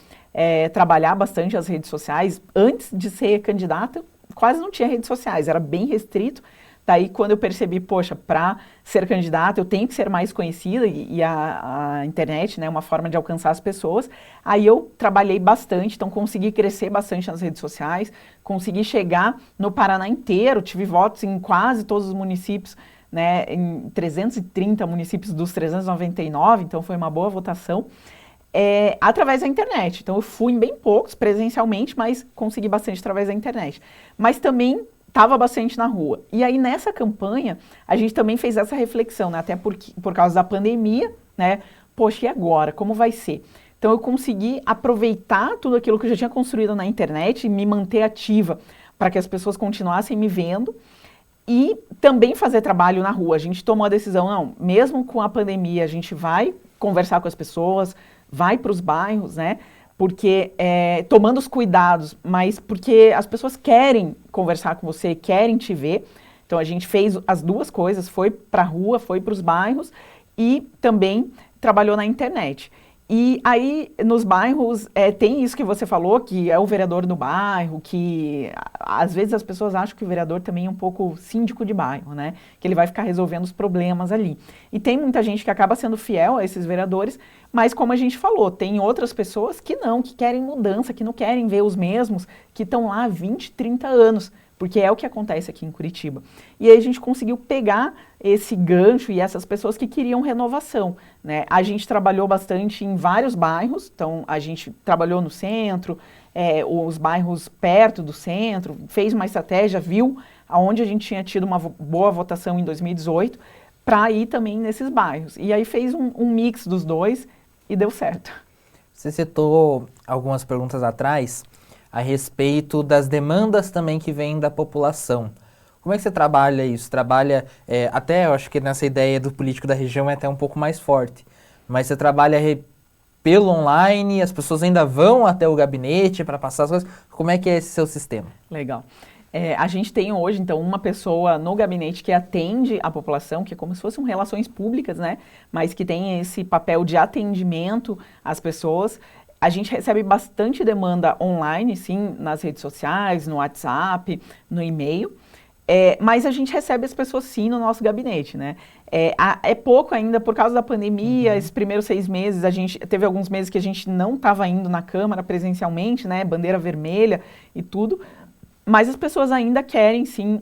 trabalhar bastante as redes sociais. Antes de ser candidata, quase não tinha redes sociais, era bem restrito. Daí quando eu percebi, poxa, para ser candidata eu tenho que ser mais conhecida, e a internet, né, é uma forma de alcançar as pessoas, aí eu trabalhei bastante, então consegui crescer bastante nas redes sociais, consegui chegar no Paraná inteiro, tive votos em quase todos os municípios, né, em 330 municípios dos 399, então foi uma boa votação, através da internet. Então eu fui em bem poucos presencialmente, mas consegui bastante através da internet. Mas também estava bastante na rua. E aí, nessa campanha, a gente também fez essa reflexão, né? Até por causa da pandemia, né? Poxa, e agora? Como vai ser? Então, eu consegui aproveitar tudo aquilo que eu já tinha construído na internet e me manter ativa para que as pessoas continuassem me vendo, e também fazer trabalho na rua. A gente tomou a decisão, não, mesmo com a pandemia, a gente vai conversar com as pessoas, vai para os bairros, né? Porque tomando os cuidados, mas porque as pessoas querem conversar com você, querem te ver. Então a gente fez as duas coisas, foi para a rua, foi para os bairros e também trabalhou na internet. E aí nos bairros tem isso que você falou, que é o vereador no bairro, que às vezes as pessoas acham que o vereador também é um pouco síndico de bairro, né? Que ele vai ficar resolvendo os problemas ali. E tem muita gente que acaba sendo fiel a esses vereadores, mas como a gente falou, tem outras pessoas que não, que querem mudança, que não querem ver os mesmos, que estão lá há 20, 30 anos, porque é o que acontece aqui em Curitiba. E aí a gente conseguiu pegar esse gancho e essas pessoas que queriam renovação, né? A gente trabalhou bastante em vários bairros, então a gente trabalhou no centro, os bairros perto do centro, fez uma estratégia, viu aonde a gente tinha tido uma boa votação em 2018, para ir também nesses bairros. E aí fez um mix dos dois e deu certo. Você citou algumas perguntas atrás a respeito das demandas também que vêm da população. Como é que você trabalha isso? Trabalha, até eu acho que nessa ideia do político da região é até um pouco mais forte, mas você trabalha pelo online, as pessoas ainda vão até o gabinete para passar as coisas. Como é que é esse seu sistema? Legal. A gente tem hoje, então, uma pessoa no gabinete que atende a população, que é como se fossem relações públicas, né? Mas que tem esse papel de atendimento às pessoas. A gente recebe bastante demanda online, sim, nas redes sociais, no WhatsApp, no e-mail. Mas a gente recebe as pessoas, sim, no nosso gabinete, né? É pouco ainda por causa da pandemia, esses primeiros 6 meses, teve alguns meses que a gente não estava indo na Câmara presencialmente, né? Bandeira vermelha e tudo. Mas as pessoas ainda querem, sim,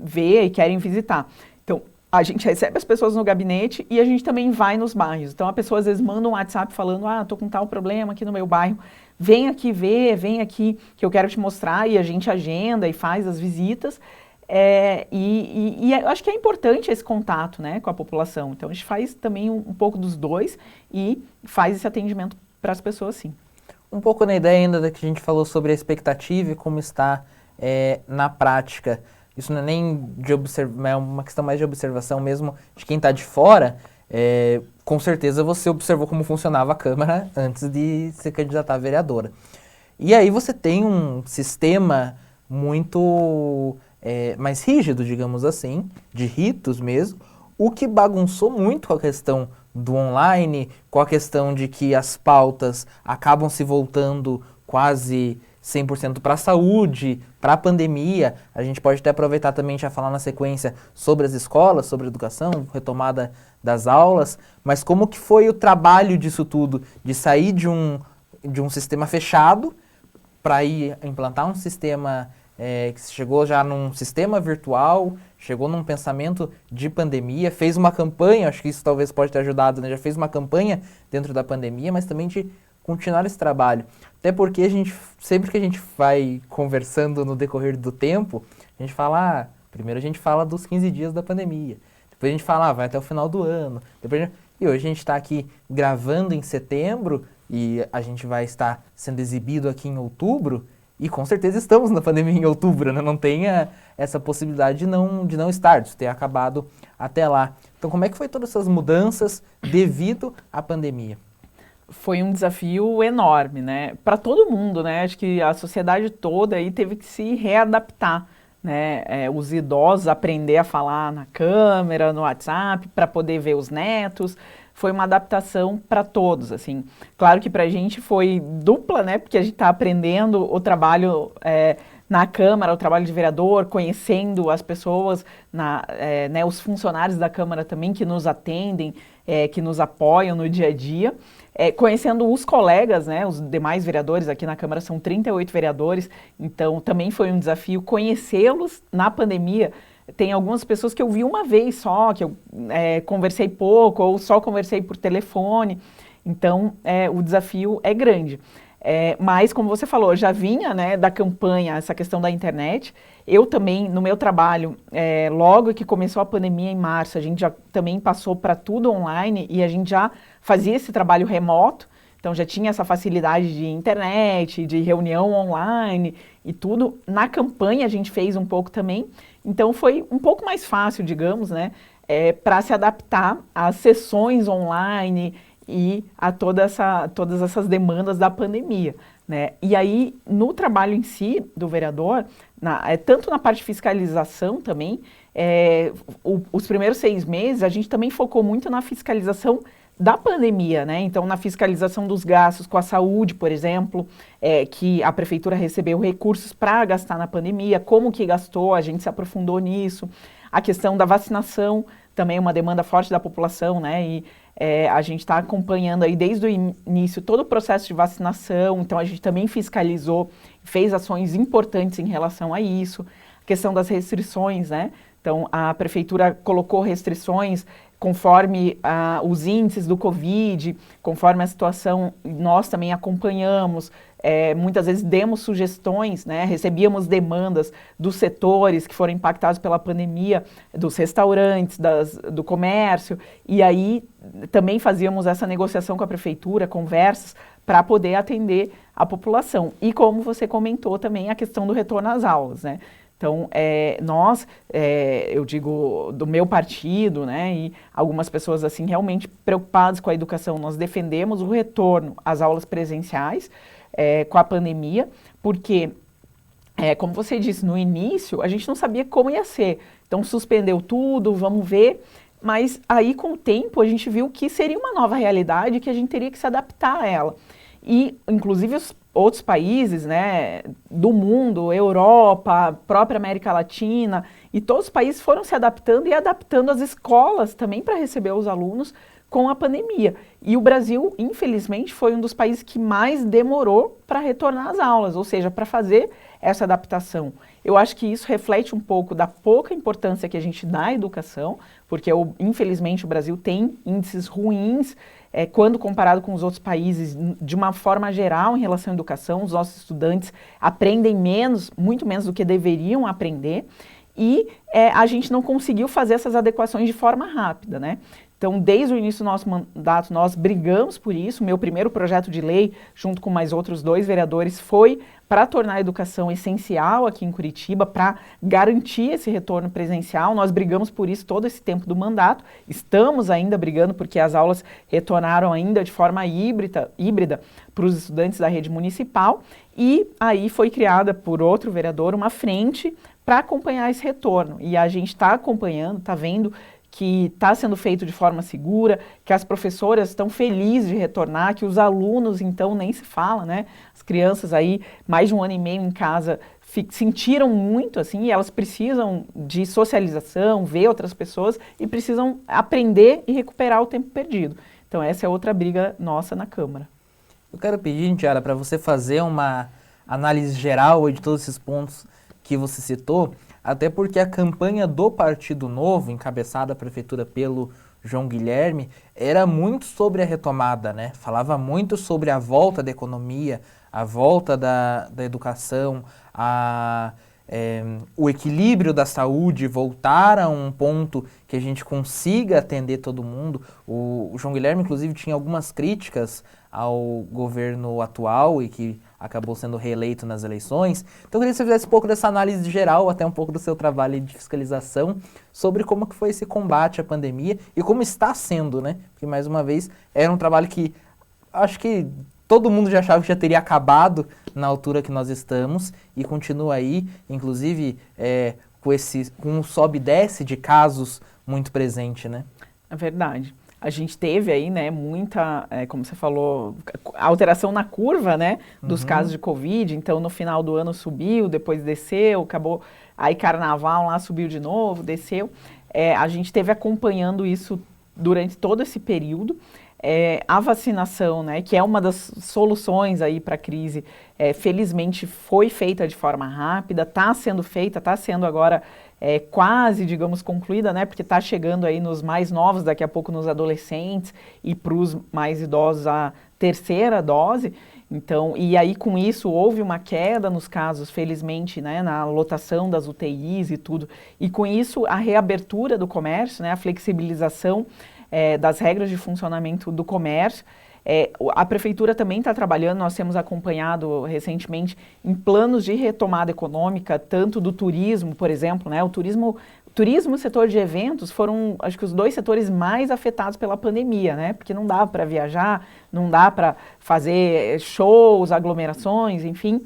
ver e querem visitar. Então, a gente recebe as pessoas no gabinete e a gente também vai nos bairros. Então, a pessoa às vezes manda um WhatsApp falando, tô com tal problema aqui no meu bairro, vem aqui ver, vem aqui que eu quero te mostrar, e a gente agenda e faz as visitas. E eu acho que é importante esse contato, né, com a população. Então, a gente faz também um pouco dos dois e faz esse atendimento para as pessoas, sim. Um pouco na ideia ainda da que a gente falou sobre a expectativa e como está na prática. Isso não é nem de é uma questão mais de observação mesmo de quem está de fora. Com certeza você observou como funcionava a Câmara antes de se candidatar a vereadora. E aí você tem um sistema muito mais rígido, digamos assim, de ritos mesmo, o que bagunçou muito com a questão do online, com a questão de que as pautas acabam se voltando quase 100% para a saúde, para a pandemia. A gente pode até aproveitar também já falar na sequência sobre as escolas, sobre a educação, retomada das aulas, mas como que foi o trabalho disso tudo, de sair de um sistema fechado para ir implantar um sistema que chegou já num sistema virtual, chegou num pensamento de pandemia, fez uma campanha, acho que isso talvez pode ter ajudado, né? Já fez uma campanha dentro da pandemia, mas também de continuar esse trabalho. Até porque sempre que a gente vai conversando no decorrer do tempo, a gente fala, primeiro a gente fala dos 15 dias da pandemia, depois a gente fala, vai até o final do ano, e hoje a gente está aqui gravando em setembro e a gente vai estar sendo exibido aqui em outubro, e com certeza estamos na pandemia em outubro, né? Não tem essa possibilidade de não estar, de ter acabado até lá. Então como é que foi todas essas mudanças devido à pandemia? Foi um desafio enorme, né? Para todo mundo, né? Acho que a sociedade toda aí teve que se readaptar, né? Os idosos aprender a falar na câmera, no WhatsApp, para poder ver os netos. Foi uma adaptação para todos, assim. Claro que para a gente foi dupla, né? Porque a gente está aprendendo o trabalho na Câmara, o trabalho de vereador, conhecendo as pessoas, né, os funcionários da Câmara também que nos atendem, que nos apoiam no dia a dia. Conhecendo os colegas, né, os demais vereadores, aqui na Câmara são 38 vereadores, então também foi um desafio conhecê-los na pandemia. Tem algumas pessoas que eu vi uma vez só, que eu conversei pouco ou só conversei por telefone, então o desafio é grande. Mas, como você falou, já vinha, né, da campanha essa questão da internet. Eu também, no meu trabalho, logo que começou a pandemia em março, a gente já também passou para tudo online e a gente já fazia esse trabalho remoto, então já tinha essa facilidade de internet, de reunião online e tudo. Na campanha a gente fez um pouco também, então foi um pouco mais fácil, digamos, né, para se adaptar às sessões online e a todas essas demandas da pandemia, né? E aí, no trabalho em si do vereador, tanto na parte de fiscalização também, os primeiros 6 meses a gente também focou muito na fiscalização da pandemia, né? Então, na fiscalização dos gastos com a saúde, por exemplo, que a prefeitura recebeu recursos para gastar na pandemia, como que gastou, a gente se aprofundou nisso. A questão da vacinação, também uma demanda forte da população, né? E a gente está acompanhando aí desde o início todo o processo de vacinação, então a gente também fiscalizou, fez ações importantes em relação a isso. A questão das restrições, né? Então, a prefeitura colocou restrições conforme os índices do Covid, conforme a situação, nós também acompanhamos, muitas vezes demos sugestões, né, recebíamos demandas dos setores que foram impactados pela pandemia, dos restaurantes, do comércio, e aí também fazíamos essa negociação com a prefeitura, conversas, para poder atender a população. E como você comentou também, a questão do retorno às aulas, né? Então, nós, eu digo, do meu partido, né, e algumas pessoas, assim, realmente preocupadas com a educação, nós defendemos o retorno às aulas presenciais com a pandemia, porque como você disse, no início a gente não sabia como ia ser, então suspendeu tudo, vamos ver, mas aí com o tempo a gente viu que seria uma nova realidade que a gente teria que se adaptar a ela. E inclusive os outros países, né, do mundo, Europa, própria América Latina, e todos os países foram se adaptando e adaptando as escolas também para receber os alunos com a pandemia. E o Brasil, infelizmente, foi um dos países que mais demorou para retornar às aulas, ou seja, para fazer essa adaptação. Eu acho que isso reflete um pouco da pouca importância que a gente dá à educação, porque infelizmente o Brasil tem índices ruins quando comparado com os outros países, de uma forma geral em relação à educação. Os nossos estudantes aprendem menos, muito menos do que deveriam aprender, e a gente não conseguiu fazer essas adequações de forma rápida, né? Então, desde o início do nosso mandato, nós brigamos por isso. Meu primeiro projeto de lei, junto com mais outros 2 vereadores, foi para tornar a educação essencial aqui em Curitiba, para garantir esse retorno presencial. Nós brigamos por isso todo esse tempo do mandato. Estamos ainda brigando porque as aulas retornaram ainda de forma híbrida para os estudantes da rede municipal. E aí foi criada por outro vereador uma frente para acompanhar esse retorno. E a gente está acompanhando, está vendo que está sendo feito de forma segura, que as professoras estão felizes de retornar, que os alunos, então, nem se fala, né? As crianças aí, mais de 1 ano e meio em casa, sentiram muito, assim, e elas precisam de socialização, ver outras pessoas, e precisam aprender e recuperar o tempo perdido. Então, essa é outra briga nossa na Câmara. Eu quero pedir, Indiara, para você fazer uma análise geral de todos esses pontos que você citou, até porque a campanha do Partido Novo, encabeçada a prefeitura pelo João Guilherme, era muito sobre a retomada, né? Falava muito sobre a volta da economia, a volta da educação, o equilíbrio da saúde, voltar a um ponto que a gente consiga atender todo mundo. O João Guilherme, inclusive, tinha algumas críticas ao governo atual e que acabou sendo reeleito nas eleições. Então eu queria que você fizesse um pouco dessa análise geral, até um pouco do seu trabalho de fiscalização, sobre como que foi esse combate à pandemia e como está sendo, né? Porque, mais uma vez, era um trabalho que acho que todo mundo já achava que já teria acabado na altura que nós estamos e continua aí, inclusive com um sobe e desce de casos muito presente, né? É verdade. A gente teve aí, né, muita, como você falou, alteração na curva, né, dos casos de Covid. Então, no final do ano subiu, depois desceu, acabou, aí carnaval lá subiu de novo, desceu. A gente teve acompanhando isso durante todo esse período. A vacinação, né, que é uma das soluções aí para a crise, felizmente foi feita de forma rápida, está sendo feita, está sendo agora quase, digamos, concluída, né, porque está chegando aí nos mais novos, daqui a pouco nos adolescentes e para os mais idosos a 3ª dose. Então, e aí com isso houve uma queda nos casos, felizmente, né, na lotação das UTIs e tudo. E com isso a reabertura do comércio, né, a flexibilização das regras de funcionamento do comércio. A prefeitura também está trabalhando, nós temos acompanhado recentemente em planos de retomada econômica, tanto do turismo, por exemplo, né? O turismo e o setor de eventos foram, acho que, os 2 setores mais afetados pela pandemia, né? Porque não dá para viajar, não dá para fazer shows, aglomerações, enfim.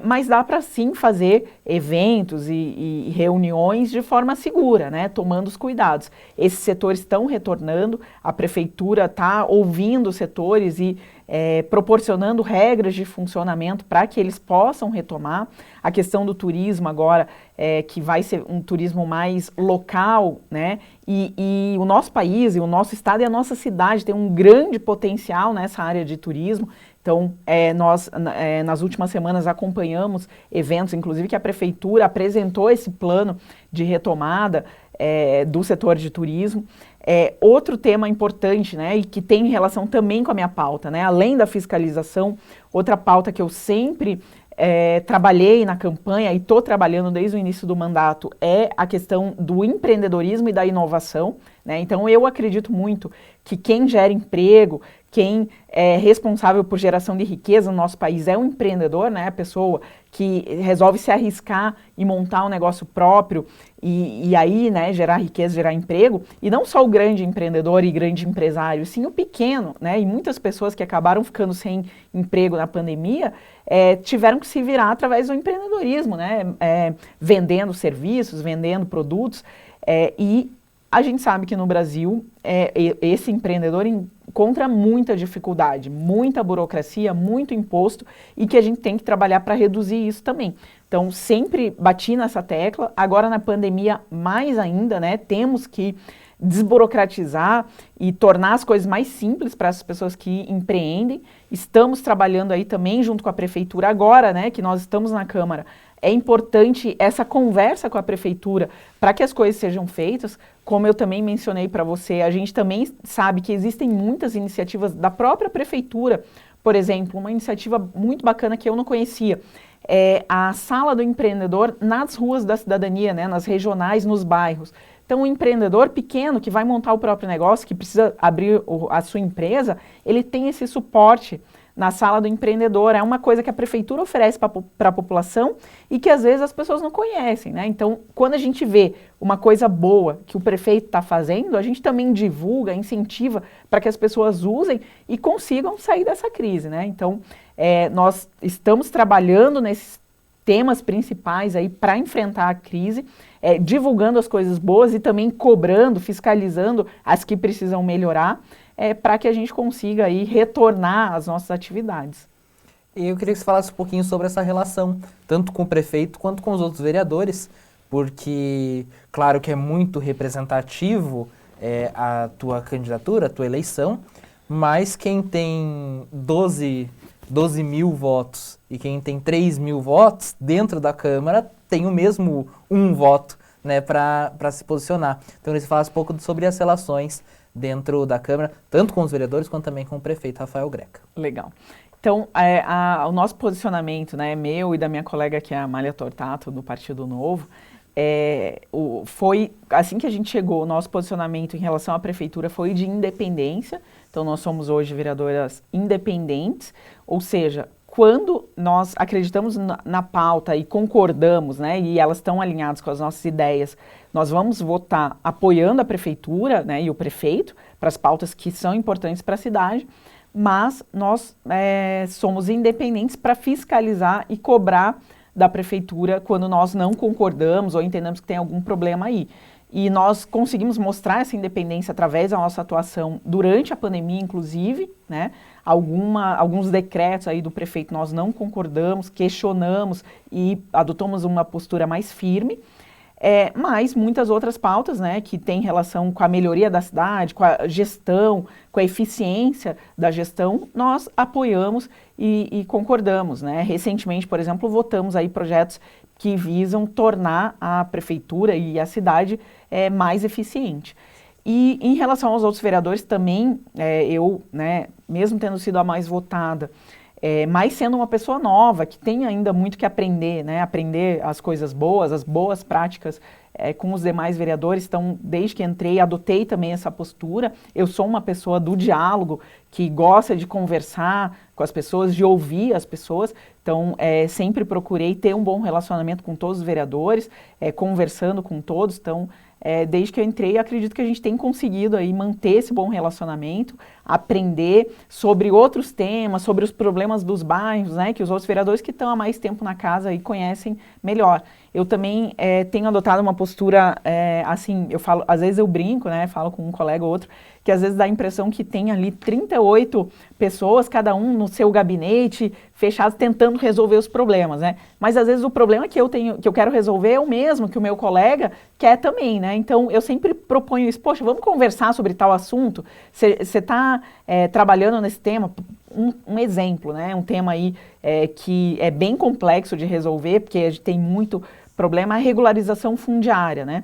Mas dá para sim fazer eventos e reuniões de forma segura, né, tomando os cuidados. Esses setores estão retornando, a prefeitura está ouvindo os setores e proporcionando regras de funcionamento para que eles possam retomar. A questão do turismo agora, que vai ser um turismo mais local, né, e o nosso país, e o nosso estado e a nossa cidade tem um grande potencial nessa área de turismo. Então, nós, nas últimas semanas, acompanhamos eventos, inclusive que a prefeitura apresentou esse plano de retomada do setor de turismo. Outro tema importante, né, e que tem relação também com a minha pauta, né, além da fiscalização, outra pauta que eu sempre trabalhei na campanha e estou trabalhando desde o início do mandato é a questão do empreendedorismo e da inovação. né? Então, eu acredito muito que quem gera emprego, quem é responsável por geração de riqueza no nosso país é o empreendedor, né? A pessoa que resolve se arriscar e montar um negócio próprio e aí, né, gerar riqueza, gerar emprego. E não só o grande empreendedor e grande empresário, sim o pequeno, né? E muitas pessoas que acabaram ficando sem emprego na pandemia tiveram que se virar através do empreendedorismo, né? Vendendo serviços, vendendo produtos. E a gente sabe que no Brasil esse empreendedor encontra muita dificuldade, muita burocracia, muito imposto e que a gente tem que trabalhar para reduzir isso também. Então, sempre bati nessa tecla, agora na pandemia mais ainda, né? Temos que desburocratizar e tornar as coisas mais simples para as pessoas que empreendem. Estamos trabalhando aí também junto com a prefeitura agora, né? Que nós estamos na Câmara. É importante essa conversa com a prefeitura para que as coisas sejam feitas. Como eu também mencionei para você, a gente também sabe que existem muitas iniciativas da própria prefeitura. Por exemplo, uma iniciativa muito bacana que eu não conhecia é a Sala do Empreendedor nas ruas da cidadania, né, nas regionais, nos bairros. Então, o empreendedor pequeno que vai montar o próprio negócio, que precisa abrir a sua empresa, ele tem esse suporte na Sala do Empreendedor. É uma coisa que a prefeitura oferece para a população e que às vezes as pessoas não conhecem, né? Então, quando a gente vê uma coisa boa que o prefeito está fazendo, a gente também divulga, incentiva para que as pessoas usem e consigam sair dessa crise, né? Então, nós estamos trabalhando nesses temas principais aí para enfrentar a crise, divulgando as coisas boas e também cobrando, fiscalizando as que precisam melhorar, para que a gente consiga aí retornar às nossas atividades. E eu queria que você falasse um pouquinho sobre essa relação, tanto com o prefeito quanto com os outros vereadores, porque, claro que é muito representativo a tua candidatura, a tua eleição, mas quem tem 12 mil votos e quem tem 3 mil votos dentro da Câmara tem o mesmo um voto, né, para se posicionar. Então, eles falam um pouco sobre as relações dentro da Câmara, tanto com os vereadores quanto também com o prefeito Rafael Greca. Legal. Então, o nosso posicionamento, né, meu e da minha colega, que é a Amália Tortato, do Partido Novo, foi, assim que a gente chegou, o nosso posicionamento em relação à prefeitura foi de independência. Então, nós somos hoje vereadoras independentes, ou seja, quando nós acreditamos na pauta e concordamos, né, e elas estão alinhadas com as nossas ideias, nós vamos votar apoiando a prefeitura, né, e o prefeito para as pautas que são importantes para a cidade, mas nós somos independentes para fiscalizar e cobrar da prefeitura quando nós não concordamos ou entendemos que tem algum problema aí. E nós conseguimos mostrar essa independência através da nossa atuação durante a pandemia, inclusive, né? Alguns decretos aí do prefeito nós não concordamos, questionamos e adotamos uma postura mais firme. Mas muitas outras pautas, né, que têm relação com a melhoria da cidade, com a gestão, com a eficiência da gestão, nós apoiamos e concordamos, né? Recentemente, por exemplo, votamos aí projetos que visam tornar a prefeitura e a cidade mais eficiente. E em relação aos outros vereadores também, eu, né, mesmo tendo sido a mais votada, mas sendo uma pessoa nova, que tem ainda muito que aprender, né? Aprender as coisas boas, as boas práticas com os demais vereadores. Então, desde que entrei, adotei também essa postura. Eu sou uma pessoa do diálogo, que gosta de conversar com as pessoas, de ouvir as pessoas. Então, sempre procurei ter um bom relacionamento com todos os vereadores, conversando com todos. Então, desde que eu entrei, acredito que a gente tem conseguido aí manter esse bom relacionamento, aprender sobre outros temas, sobre os problemas dos bairros, né, que os outros vereadores que estão há mais tempo na casa aí conhecem melhor. Eu também tenho adotado uma postura, assim, eu falo, às vezes eu brinco, né, falo com um colega ou outro, que às vezes dá a impressão que tem ali 38 pessoas, cada um no seu gabinete, fechados, tentando resolver os problemas, né? Mas às vezes o problema que eu quero resolver é o mesmo que o meu colega quer também, né? Então eu sempre proponho isso, poxa, vamos conversar sobre tal assunto? Você está trabalhando nesse tema? Um exemplo, né? Um tema aí que é bem complexo de resolver, porque a gente tem muito problema, a regularização fundiária, né?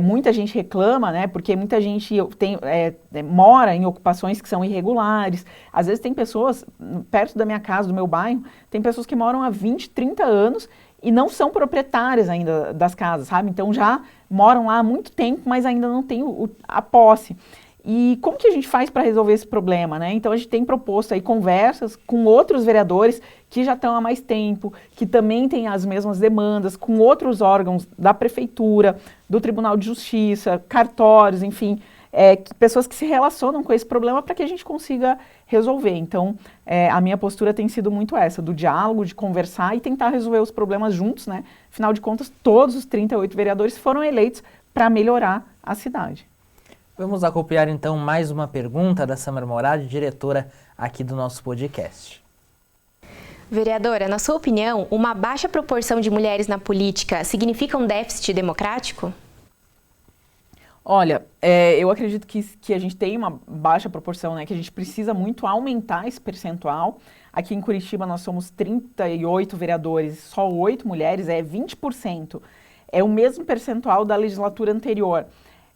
Muita gente reclama, né? Porque muita gente mora em ocupações que são irregulares. Às vezes tem pessoas, perto da minha casa, do meu bairro, tem pessoas que moram há 20, 30 anos e não são proprietárias ainda das casas, sabe? Então já moram lá há muito tempo, mas ainda não têm a posse. E como que a gente faz para resolver esse problema, né? Então a gente tem proposto aí conversas com outros vereadores que já estão há mais tempo, que também têm as mesmas demandas, com outros órgãos da prefeitura, do Tribunal de Justiça, cartórios, enfim, pessoas que se relacionam com esse problema para que a gente consiga resolver. Então a minha postura tem sido muito essa, do diálogo, de conversar e tentar resolver os problemas juntos, né? Afinal de contas, todos os 38 vereadores foram eleitos para melhorar a cidade. Vamos acompanhar então mais uma pergunta da Samara Moradi, diretora aqui do nosso podcast. Vereadora, na sua opinião, uma baixa proporção de mulheres na política significa um déficit democrático? Olha, eu acredito que a gente tem uma baixa proporção, né? Que a gente precisa muito aumentar esse percentual. Aqui em Curitiba nós somos 38 vereadores, só 8 mulheres, 20%. É o mesmo percentual da legislatura anterior.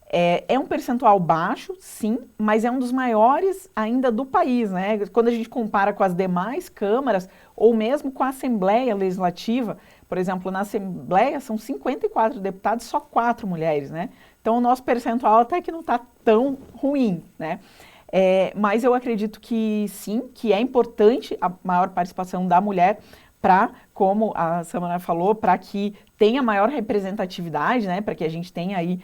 É um percentual baixo, sim, mas é um dos maiores ainda do país, né? Quando a gente compara com as demais câmaras, ou mesmo com a Assembleia Legislativa, por exemplo, na Assembleia são 54 deputados, só 4 mulheres, né? Então o nosso percentual até que não está tão ruim, né? Mas eu acredito que sim, que é importante a maior participação da mulher para, como a Samara falou, para que tenha maior representatividade, né? Para que a gente tenha aí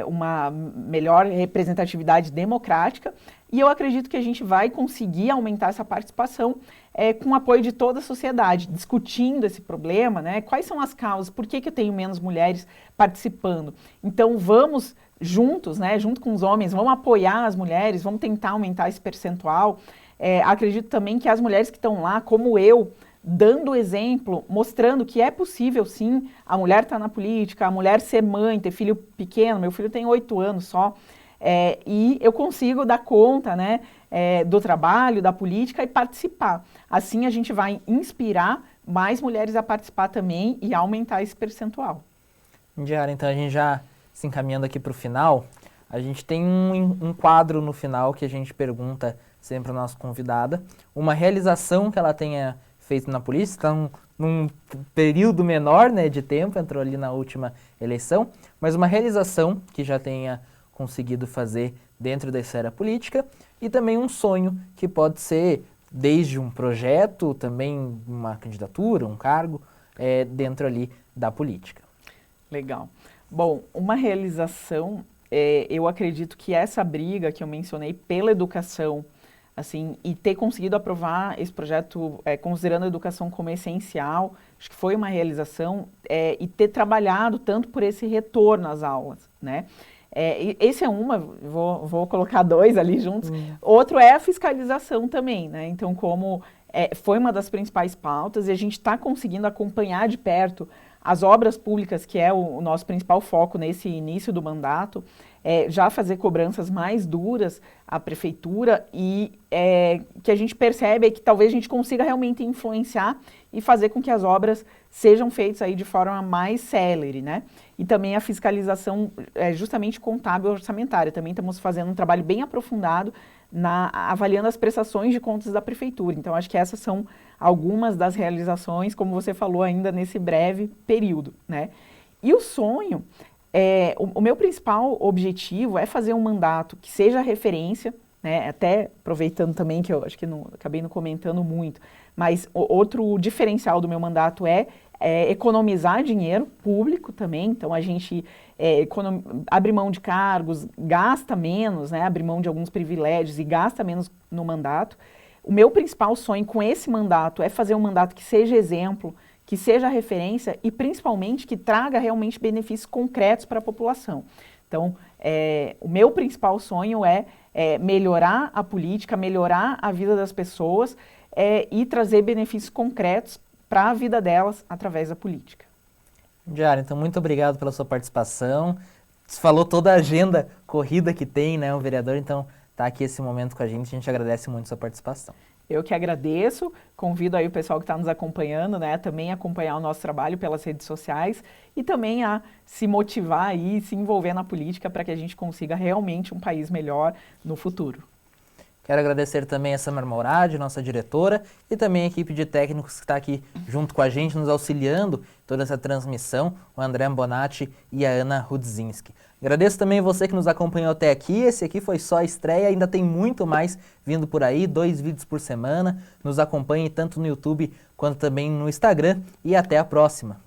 uma melhor representatividade democrática, e eu acredito que a gente vai conseguir aumentar essa participação com o apoio de toda a sociedade, discutindo esse problema, né? Quais são as causas, por que eu tenho menos mulheres participando? Então vamos juntos, né, junto com os homens, vamos apoiar as mulheres, vamos tentar aumentar esse percentual. Acredito também que as mulheres que estão lá, como eu, dando exemplo, mostrando que é possível sim a mulher estar na política, a mulher ser mãe, ter filho pequeno, meu filho tem 8 anos só, e eu consigo dar conta, né, do trabalho, da política e participar. Assim a gente vai inspirar mais mulheres a participar também e aumentar esse percentual. Indiara, então a gente já se encaminhando aqui para o final, a gente tem um quadro no final que a gente pergunta sempre à nossa convidada, uma realização que ela tenha feito na polícia, está num período menor, né, de tempo, entrou ali na última eleição, mas uma realização que já tenha conseguido fazer dentro da esfera política e também um sonho que pode ser desde um projeto, também uma candidatura, um cargo, dentro ali da política. Legal. Bom, uma realização, eu acredito que essa briga que eu mencionei pela educação, assim, e ter conseguido aprovar esse projeto, considerando a educação como essencial, acho que foi uma realização, e ter trabalhado tanto por esse retorno às aulas, né? Esse é uma, vou colocar 2 ali juntos. Outro é a fiscalização também, né? Então, como foi uma das principais pautas e a gente está conseguindo acompanhar de perto as obras públicas, que é o nosso principal foco nesse início do mandato, já fazer cobranças mais duras à prefeitura e que a gente percebe que talvez a gente consiga realmente influenciar e fazer com que as obras sejam feitas aí de forma mais célere, né? E também a fiscalização justamente contábil e orçamentária. Também estamos fazendo um trabalho bem aprofundado avaliando as prestações de contas da prefeitura. Então, acho que essas são algumas das realizações, como você falou ainda nesse breve período, né? E o sonho, o meu principal objetivo é fazer um mandato que seja referência, né? Até aproveitando também que eu acho que acabei não comentando muito, mas outro diferencial do meu mandato é economizar dinheiro público também. Então a gente abre mão de cargos, gasta menos, né? Abre mão de alguns privilégios e gasta menos no mandato. O meu principal sonho com esse mandato é fazer um mandato que seja exemplo, que seja referência e principalmente que traga realmente benefícios concretos para a população. Então, o meu principal sonho é melhorar a política, melhorar a vida das pessoas e trazer benefícios concretos para a vida delas através da política. Indiara, então muito obrigado pela sua participação. Você falou toda a agenda corrida que tem, né, o vereador, então tá aqui esse momento com a gente agradece muito a sua participação. Eu que agradeço, convido aí o pessoal que está nos acompanhando, né, também a acompanhar o nosso trabalho pelas redes sociais e também a se motivar e se envolver na política para que a gente consiga realmente um país melhor no futuro. Quero agradecer também a Samar Mourad, nossa diretora, e também a equipe de técnicos que está aqui junto com a gente, nos auxiliando em toda essa transmissão, o André Bonatti e a Ana Rudzinski. Agradeço também você que nos acompanhou até aqui. Esse aqui foi só a estreia, ainda tem muito mais vindo por aí, 2 vídeos por semana. Nos acompanhe tanto no YouTube quanto também no Instagram e até a próxima.